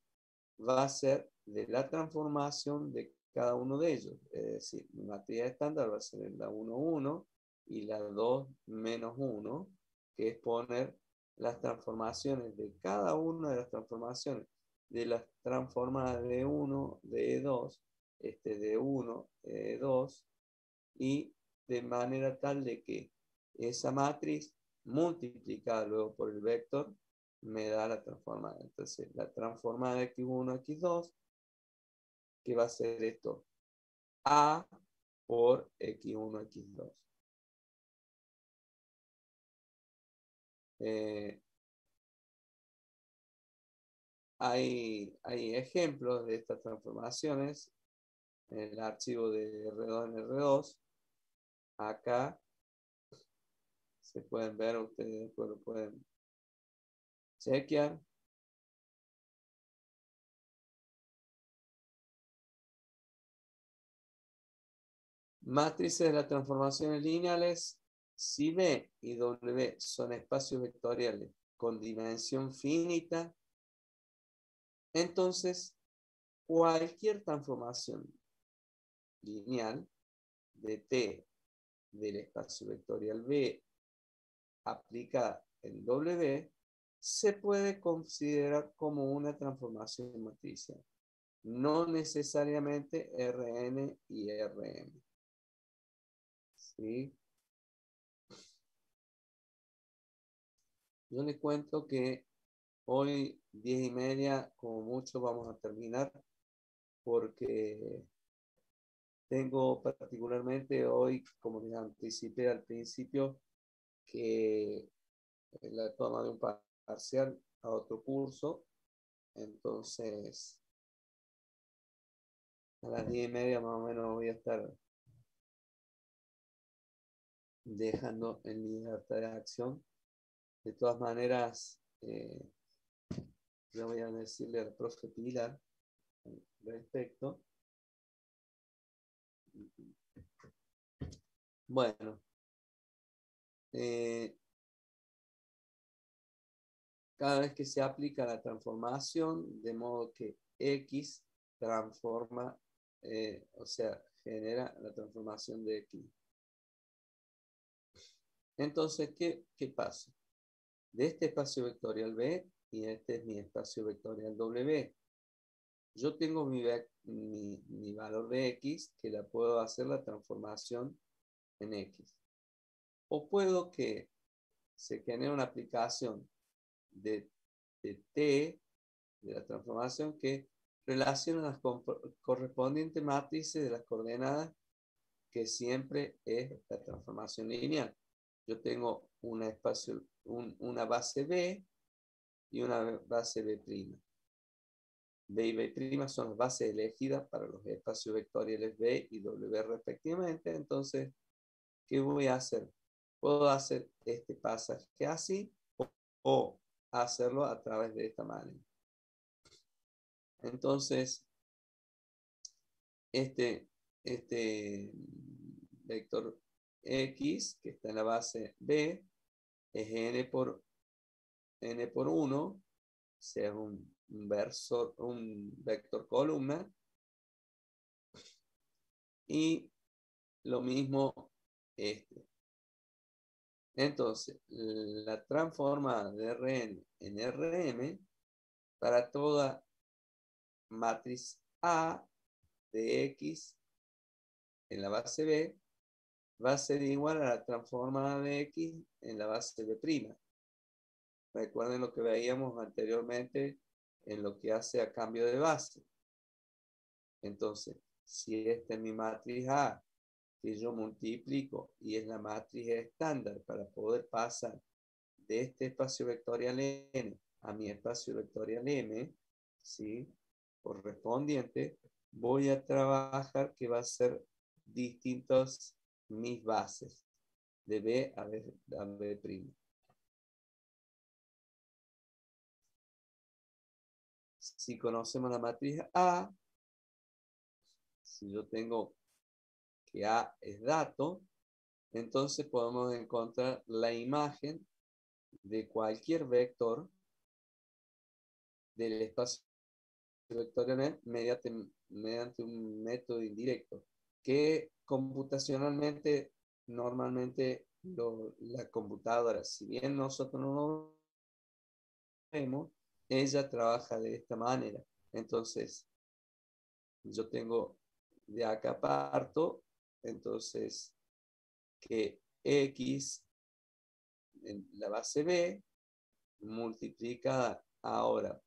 Speaker 1: va a ser de la transformación de cada uno de ellos. Es decir, mi matriz estándar va a ser la 1, 1 y la 2, menos 1, que es poner las transformaciones de cada una de las transformaciones de las transformadas de 1, de 2, de 1, de 2, y de manera tal de que esa matriz multiplicada luego por el vector me da la transformada. Entonces, la transformada de X1, X2, ¿qué va a ser esto? A por X1, X2. Hay ejemplos de estas transformaciones en el archivo de R2 en R2. Acá se pueden ver, ustedes después lo pueden chequear. Matrices de las transformaciones lineales, si B y W son espacios vectoriales con dimensión finita, Entonces, cualquier transformación lineal de T del espacio vectorial B aplicada en W se puede considerar como una transformación matricial, no necesariamente Rn y Rm. ¿Sí? Yo les cuento que hoy 10:30 como mucho vamos a terminar porque tengo particularmente hoy, como les anticipé al principio, que la toma de un parcial a otro curso. Entonces, a las 10:30 más o menos voy a estar dejando en libertad de acción. De todas maneras, yo voy a decirle al profe Pilar al respecto. Bueno, cada vez que se aplica la transformación, de modo que X transforma, o sea, genera la transformación de X. Entonces, ¿qué pasa? De este espacio vectorial B, y este es mi espacio vectorial W, yo tengo mi valor de X, que la puedo hacer la transformación en X. O puedo que se genere una aplicación de T, de la transformación, que relaciona las correspondientes matrices de las coordenadas, que siempre es la transformación lineal. Yo tengo una base B y una base B'. B y B' son las bases elegidas para los espacios vectoriales B y W respectivamente. Entonces, ¿qué voy a hacer? Puedo hacer este pasaje así o hacerlo a través de esta manera. Entonces, este vector X, que está en la base B, es n por 1, o sea, un vector columna. Y lo mismo este. Entonces, la transforma de Rn en Rm para toda matriz A de X en la base B va a ser igual a la transformada de X en la base B'. Recuerden lo que veíamos anteriormente en lo que hace a cambio de base. Entonces, si esta es mi matriz A, que yo multiplico y es la matriz estándar para poder pasar de este espacio vectorial N a mi espacio vectorial M, ¿sí? Correspondiente, voy a trabajar que va a ser distintos mis bases, de B a B'. Si conocemos la matriz A, si yo tengo que A es dato, entonces podemos encontrar la imagen de cualquier vector del espacio vectorial mediante un método indirecto, que computacionalmente, normalmente la computadora, si bien nosotros no lo vemos, ella trabaja de esta manera. Entonces, yo tengo de acá parto, entonces, que X en la base B multiplica ahora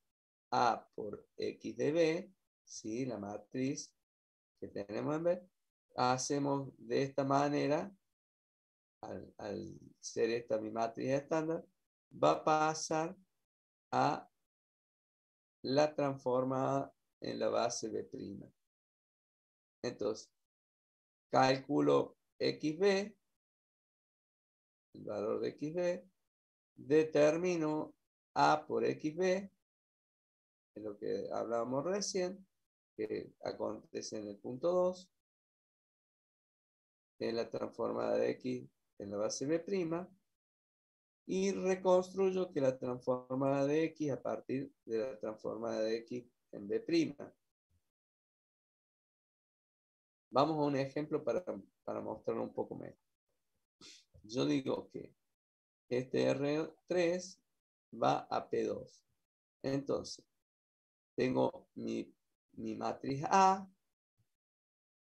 Speaker 1: A por X de B, ¿sí? La matriz que tenemos en B, hacemos de esta manera, al ser esta mi matriz estándar, va a pasar a la transformada en la base B'. Entonces, cálculo XB, el valor de XB, determino A por XB, es lo que hablábamos recién, que acontece en el punto 2, en la transformada de X en la base B', y reconstruyo que la transformada de X a partir de la transformada de X en B'. Vamos a un ejemplo para mostrarlo un poco mejor. Yo digo que este R3 va a P2. Entonces, tengo mi matriz A,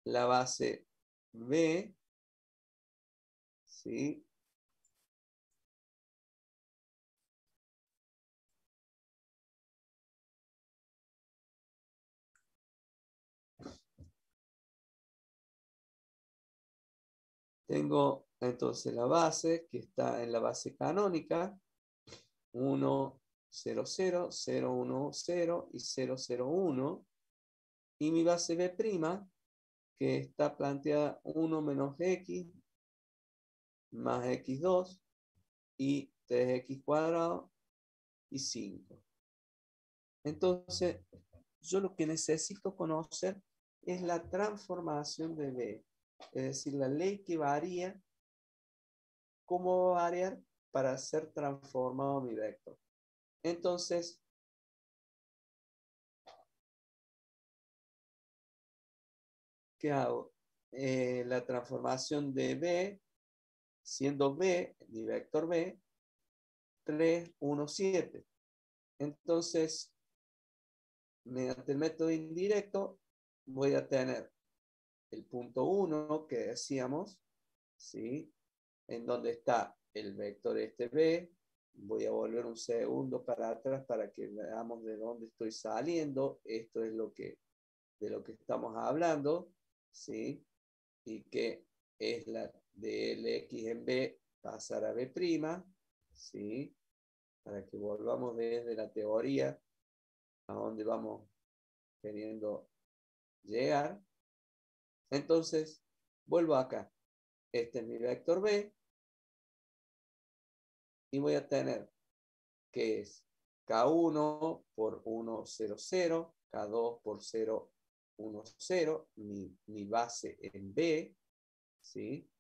Speaker 1: la base B, ¿sí? Tengo entonces la base que está en la base canónica, 1, 0, 0, 0, 1, 0 y 0, 0, 1. Y mi base B', que está planteada 1 menos X más X2 y 3X cuadrado y 5. Entonces, yo lo que necesito conocer es la transformación de B. Es decir, la ley que varía, cómo va a variar para ser transformado mi vector. Entonces, ¿qué hago? La transformación de B, siendo B, mi vector B, 3, 1, 7. Entonces, mediante el método indirecto, voy a tener el punto 1 que decíamos, ¿sí? En donde está el vector este B. Voy a volver un segundo para atrás para que veamos de dónde estoy saliendo. Esto es de lo que estamos hablando, ¿sí? Y que es la de LX en B pasar a B', ¿sí? Para que volvamos desde la teoría a donde vamos queriendo llegar. Entonces, vuelvo acá. Este es mi vector B. Y voy a tener que es K1 por 1, 0, 0, K2 por 0, 1, 0, mi base en B, ¿sí?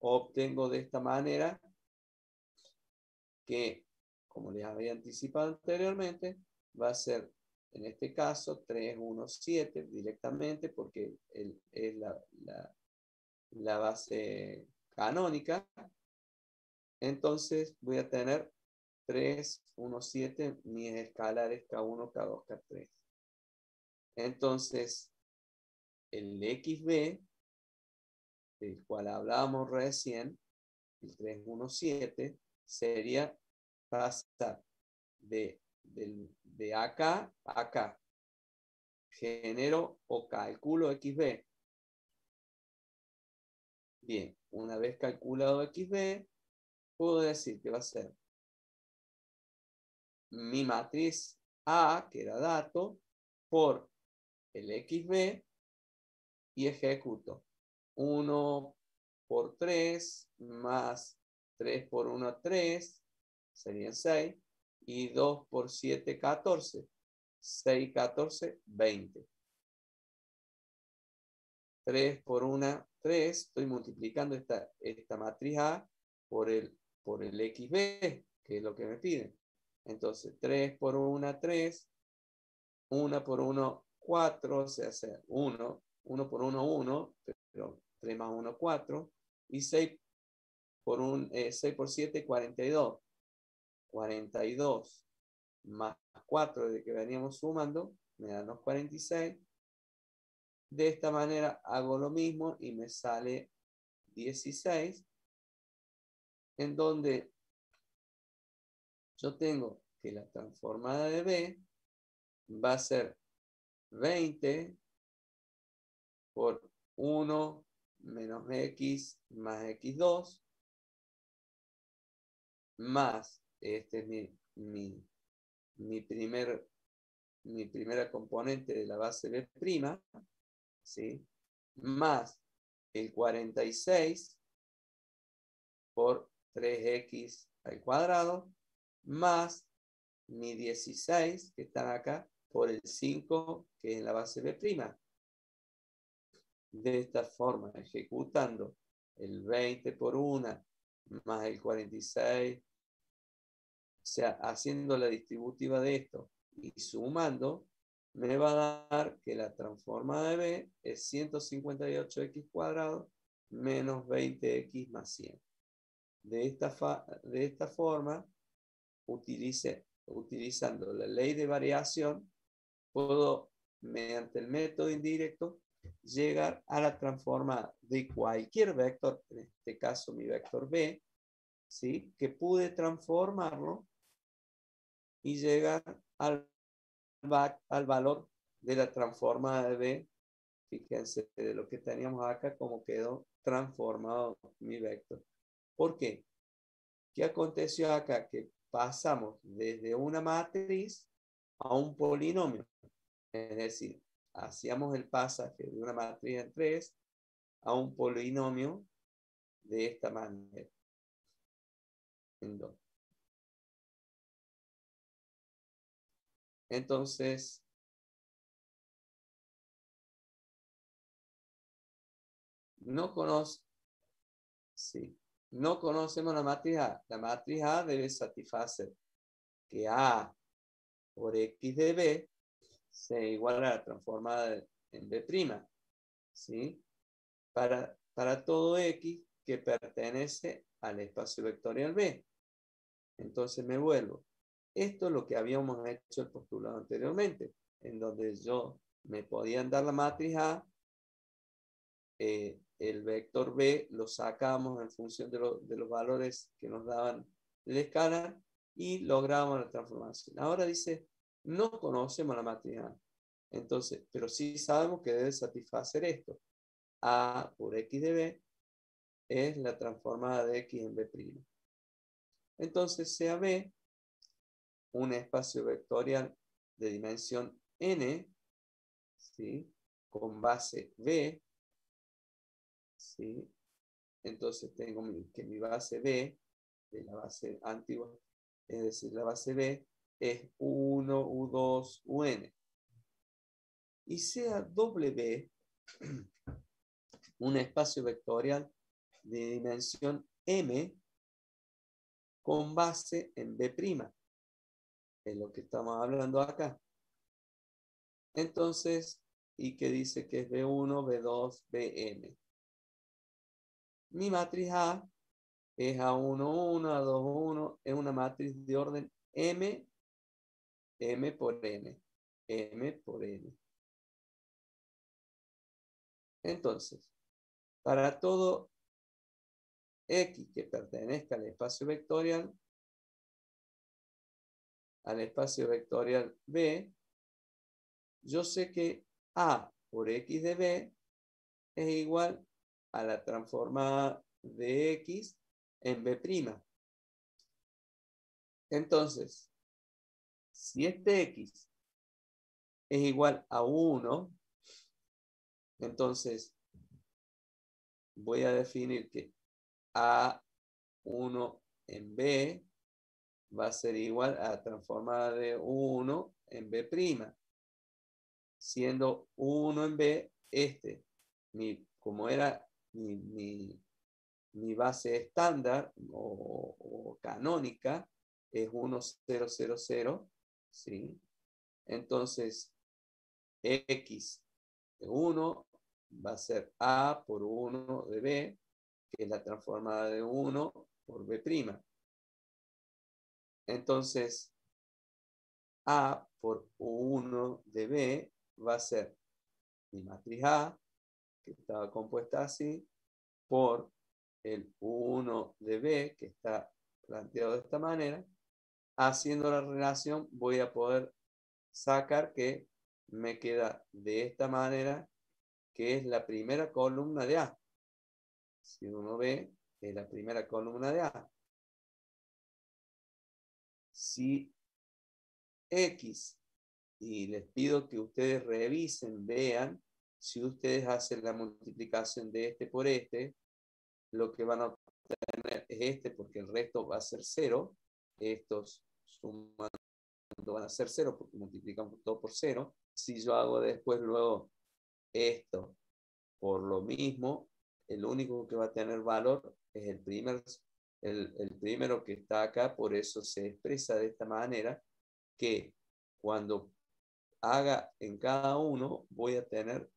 Speaker 1: Obtengo de esta manera que, como les había anticipado anteriormente, va a ser, en este caso, 3, 1, 7 directamente, porque es la base canónica. Entonces voy a tener 3, 1, 7, mis escalares K1, K2, K3. Entonces, el XB, del cual hablábamos recién, el 3, 1, 7, sería pasar de acá a acá. Genero o calculo XB. Bien, una vez calculado XB, puedo decir que va a ser mi matriz A, que era dato, por el XB y ejecuto 1 por 3 más 3 por 1, 3, serían 6, y 2 por 7, 14. 6, 14, 20. 3 por 1, 3. Estoy multiplicando esta matriz A por el XB, que es lo que me piden. Entonces, 3 por 1, 3. 1 por 1, 4. O sea, 1. 1 por 1, 1. Pero 3 más 1, 4. Y 6 por 7, 42. 42 más 4 de que veníamos sumando, me dan los 46. De esta manera hago lo mismo y me sale 16, en donde yo tengo que la transformada de B va a ser 20 por 1 menos X más X2, más, este es mi primera componente de la base B', ¿sí? Más el 46 por 3x al cuadrado, más mi 16, que están acá, por el 5, que es la base B'. De esta forma, ejecutando el 20 por 1, más el 46, o sea, haciendo la distributiva de esto y sumando, me va a dar que la transformada de B es 158x cuadrado menos 20x más 100. De esta forma, utilizando la ley de variación, puedo, mediante el método indirecto, llegar a la transformada de cualquier vector, en este caso mi vector B, ¿sí? Que pude transformarlo y llegar al valor de la transformada de B. Fíjense de lo que teníamos acá, cómo quedó transformado mi vector. ¿Por qué? ¿Qué aconteció acá? Que pasamos desde una matriz a un polinomio. Es decir, hacíamos el pasaje de una matriz en 3 a un polinomio de esta manera. En 2. Entonces, no conocemos la matriz A. La matriz A debe satisfacer que A por X de B sea igual a la transformada en B', ¿sí? Para todo X que pertenece al espacio vectorial B. Entonces me vuelvo. Esto es lo que habíamos hecho el postulado anteriormente, en donde me podían dar la matriz A, el vector B lo sacamos en función de los valores que nos daban el escalar y logramos la transformación. Ahora dice, no conocemos la matriz A. Entonces, pero sí sabemos que debe satisfacer esto. A por X de B es la transformada de X en B'. Entonces, sea B un espacio vectorial de dimensión n, ¿sí? Con base B, ¿sí? Entonces tengo que mi base B, de la base antigua, es decir, la base B es U1, U2, UN. Y sea W un espacio vectorial de dimensión M con base en B'. Es lo que estamos hablando acá. Entonces, y que dice que es B1, B2, Bm. Mi matriz A es A11, A21, es una matriz de orden M, M por N, M por N. Entonces, para todo X que pertenezca al espacio vectorial B, yo sé que A por X de B es igual a la transformada de X en B'. Entonces, si este X es igual a 1, entonces voy a definir que A1 en B va a ser igual a la transformada de 1 en B'. Siendo 1 en B, como era mi base estándar o canónica, es 1, 0, 0, 0, ¿sí? Entonces, X de 1 va a ser A por 1 de B, que es la transformada de 1 por B'. Entonces, A por 1 de B va a ser mi matriz A, que estaba compuesta así, por el 1 de B, que está planteado de esta manera. Haciendo la relación voy a poder sacar que me queda de esta manera, que es la primera columna de A. Si uno ve, es la primera columna de A. Si X, y les pido que ustedes revisen, vean, si ustedes hacen la multiplicación de este por este, lo que van a obtener es este, porque el resto va a ser 0. Estos sumando van a ser 0, porque multiplicamos todo por 0. Si yo hago después luego esto por lo mismo, el único que va a tener valor es el primero que está acá. Por eso se expresa de esta manera, que cuando haga en cada uno, voy a tener,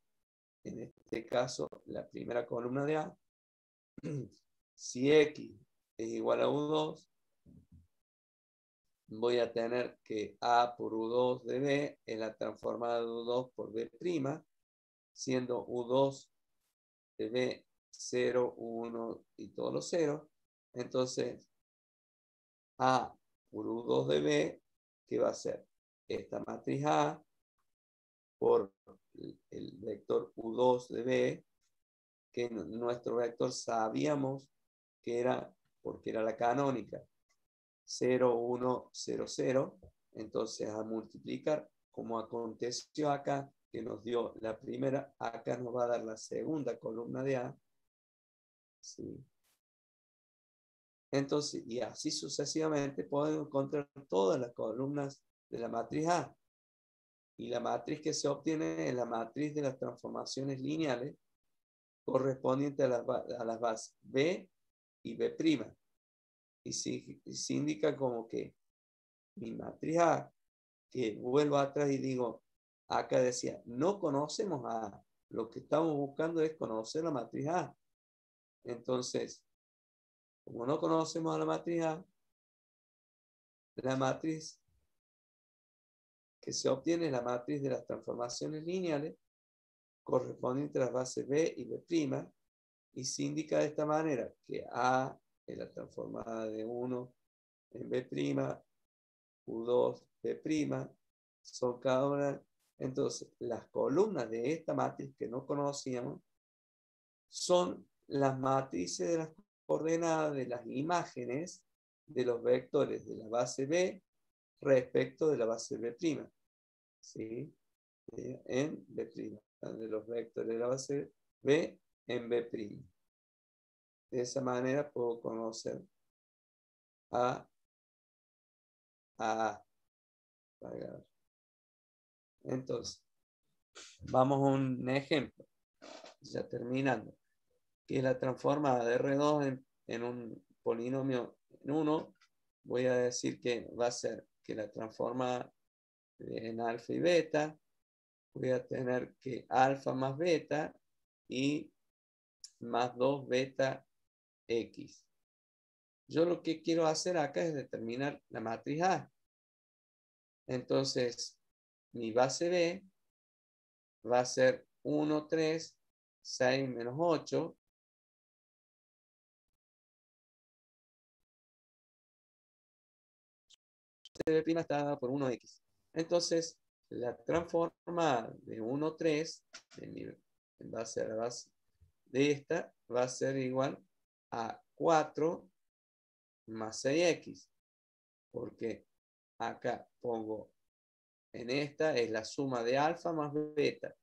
Speaker 1: en este caso, la primera columna de A. Si X es igual a U2, voy a tener que A por U2 de B es la transformada de U2 por B', siendo U2 de B 0, 1 y todos los ceros. Entonces, A por U2 de B, ¿qué va a ser? Esta matriz A por el vector U2 de B, que nuestro vector sabíamos que era, porque era la canónica, 0, 1, 0, 0. Entonces, a multiplicar, como aconteció acá, que nos dio la primera, acá nos va a dar la segunda columna de A. ¿Sí? Entonces, y así sucesivamente, podemos encontrar todas las columnas de la matriz A. Y la matriz que se obtiene es la matriz de las transformaciones lineales correspondiente a las bases B y B'. Y se indica como que mi matriz A, que vuelvo atrás y digo, acá decía, no conocemos a A. Lo que estamos buscando es conocer la matriz A. Entonces, como no conocemos a la matriz que se obtiene es la matriz de las transformaciones lineales correspondiente a las bases B y B', y se indica de esta manera que A es la transformada de 1 en B', U2, B', son cada una. Entonces, las columnas de esta matriz que no conocíamos son las matrices de las coordenadas de las imágenes de los vectores de la base B respecto de la base B'. ¿Sí? En B', de los vectores de la base B en B'. De esa manera puedo conocer a A. Entonces, vamos a un ejemplo, ya terminando, que es la transformada de R2 en un polinomio en 1. Voy a decir que va a ser que la transforma en alfa y beta. Voy a tener que alfa más beta y más 2 beta X. Yo lo que quiero hacer acá es determinar la matriz A. Entonces, mi base B va a ser 1, 3, 6 menos 8. B' está dada por 1X. Entonces, la transforma de 1, 3, en base a la base de esta, va a ser igual a 4 más 6X. Porque acá pongo, en esta es la suma de alfa más beta.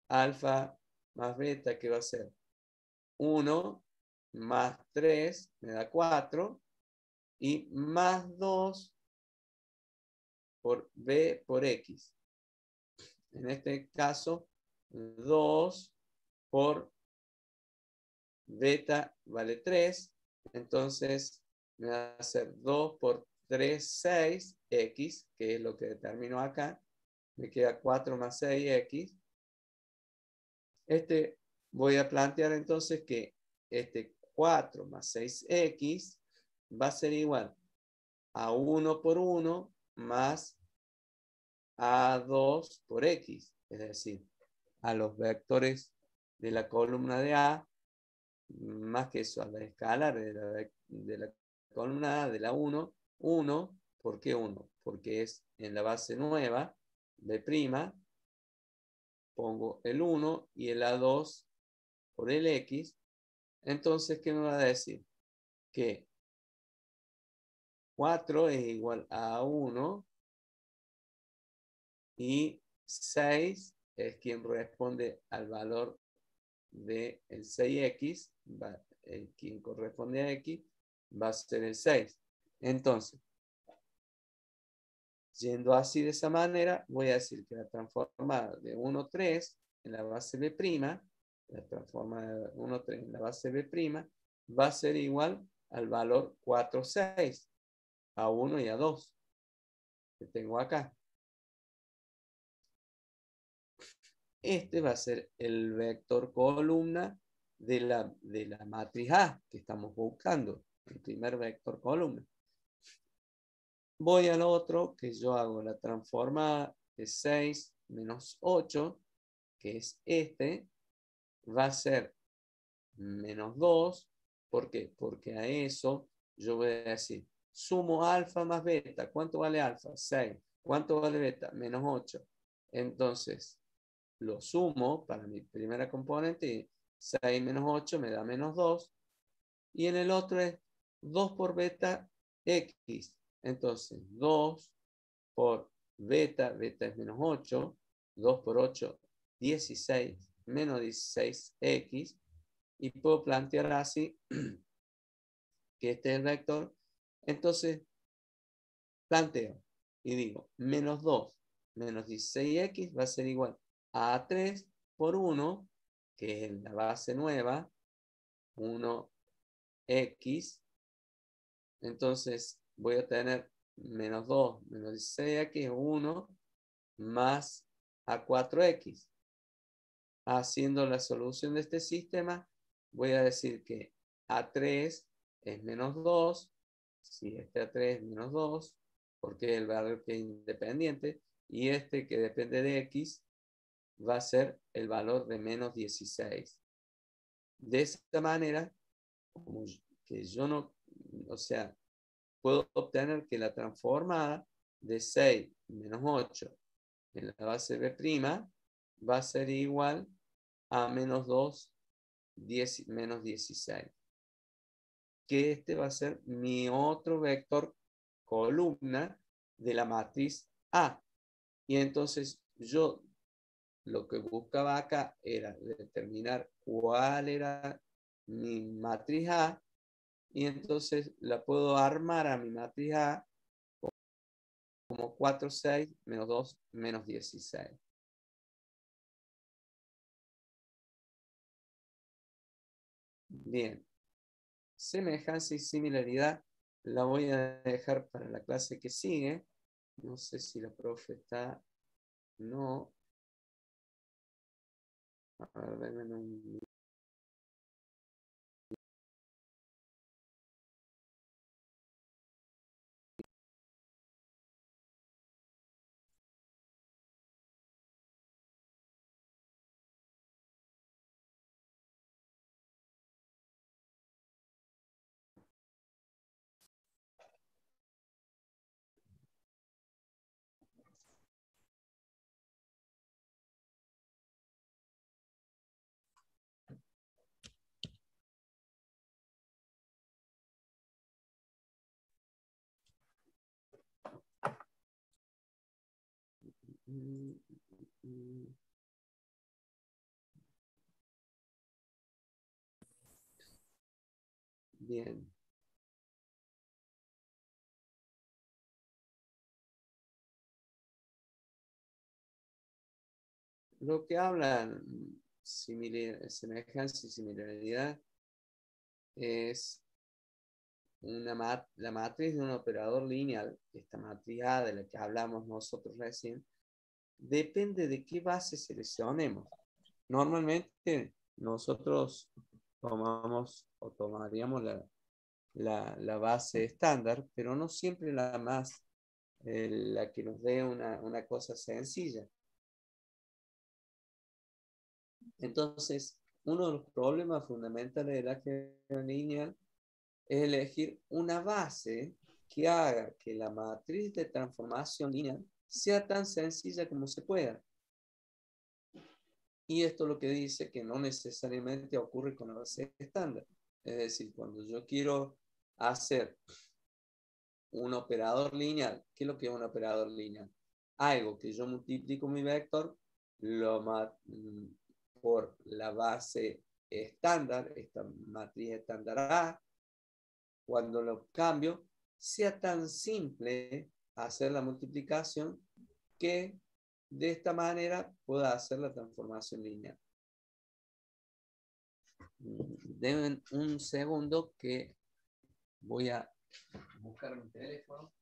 Speaker 1: Alfa más beta, que va a ser 1 más 3, me da 4, y más 2 por B por X. En este caso, 2 por beta vale 3. Entonces, me va a ser 2 por 3, 6X, que es lo que determino acá. Me queda 4 más 6X. Voy a plantear entonces que este 4 más 6X va a ser igual a 1 por 1 más A2 por X. Es decir, a los vectores de la columna de A, más que eso, a la escalar de la columna A de la 1, 1. ¿Por qué 1? Porque es en la base nueva, B', pongo el 1 y el A2 por el X. Entonces, ¿qué me va a decir? Que 4 es igual a 1 y 6 es quien responde al valor del 6X, quien corresponde a X, va a ser el 6. Entonces, yendo así de esa manera, voy a decir que la transformada de 1, 3 en la base B', la transformada de 1, 3 en la base B', va a ser igual al valor 4, 6, a 1 y a 2, que tengo acá. este va a ser el vector columna de la matriz A que estamos buscando, el primer vector columna. Voy al otro, que yo hago la transformada de 6 menos 8, que es este, va a ser menos 2. ¿Por qué? Porque a eso yo voy a decir, sumo alfa más beta. ¿Cuánto vale alfa? 6. ¿Cuánto vale beta? Menos 8. Entonces, lo sumo para mi primera componente y 6 menos 8 me da menos 2. Y en el otro es 2 por beta x. Entonces, 2 por beta, beta es menos 8. 2 por 8, 16, menos 16x. Y puedo plantear así que este es el vector. Entonces, planteo y digo, menos 2 menos 16x va a ser igual a 3 por 1, que es la base nueva, 1x. Entonces, voy a tener menos 2 menos 16x, 1, más a4x. Haciendo la solución de este sistema, voy a decir que A3 es menos 2, si este A3 es menos 2, porque el valor que es independiente, y este que depende de X va a ser el valor de menos 16. De esta manera, como que yo no, o sea, puedo obtener que la transformada de 6 menos 8 en la base B' va a ser igual a menos 2, 10, menos 16. Que este va a ser mi otro vector columna de la matriz A. Y entonces yo lo que buscaba acá era determinar cuál era mi matriz A. Y entonces la puedo armar a mi matriz A como 4, 6, menos 2, menos 16. Bien. Semejanza y similaridad la voy a dejar para la clase que sigue. No sé si la profe está. No. A ver, denme un... Bien. Lo que hablan semejanza y similaridad es la matriz de un operador lineal, esta matriz A de la que hablamos nosotros recién, depende de qué base seleccionemos. Normalmente nosotros tomamos o tomaríamos la base estándar, pero no siempre la que nos dé una cosa sencilla. Entonces, uno de los problemas fundamentales del álgebra lineal es elegir una base que haga que la matriz de transformación lineal sea tan sencilla como se pueda. Y esto lo que dice que no necesariamente ocurre con la base estándar. Es decir, cuando yo quiero hacer un operador lineal, ¿qué es lo que es un operador lineal? Algo que yo multiplico mi vector por la base estándar, esta matriz estándar A, cuando lo cambio, sea tan simple hacer la multiplicación que de esta manera pueda hacer la transformación lineal. Denme un segundo que voy a buscar mi teléfono.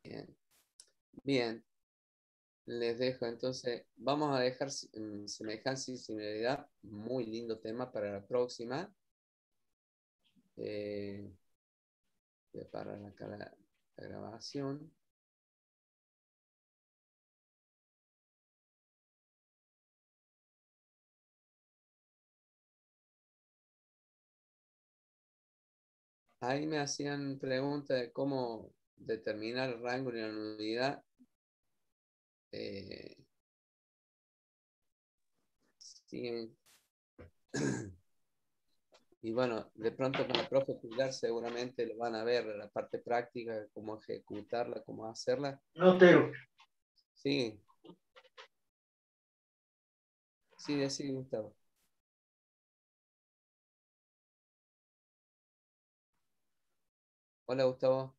Speaker 1: Bien. Bien. Les dejo entonces, vamos a dejar semejanza y similaridad, muy lindo tema para la próxima. Voy a parar acá la grabación. Ahí me hacían preguntas de cómo determinar el rango y la nulidad. Sí. Y bueno, de pronto con la profe Pilar seguramente lo van a ver la parte práctica, cómo ejecutarla, cómo hacerla.
Speaker 3: No, Teo.
Speaker 1: Sí, sí, así, Gustavo. Hola, Gustavo.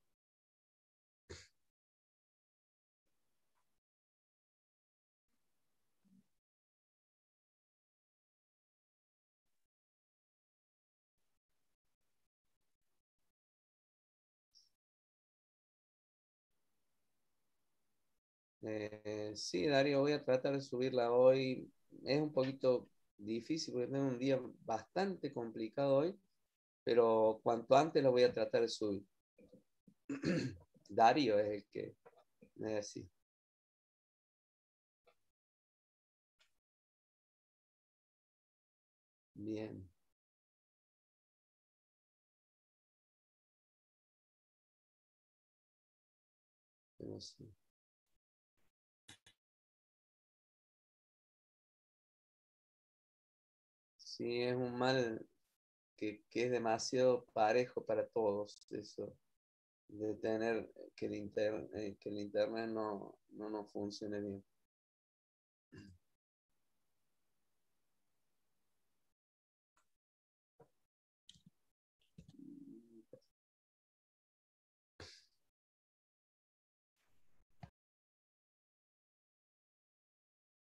Speaker 1: Sí, Darío, voy a tratar de subirla hoy. Es un poquito difícil porque tengo un día bastante complicado hoy, pero cuanto antes lo voy a tratar de subir. Darío es el que me decía. Bien. Pero sí. Sí, es un mal que es demasiado parejo para todos, eso de tener que el internet no funcione bien.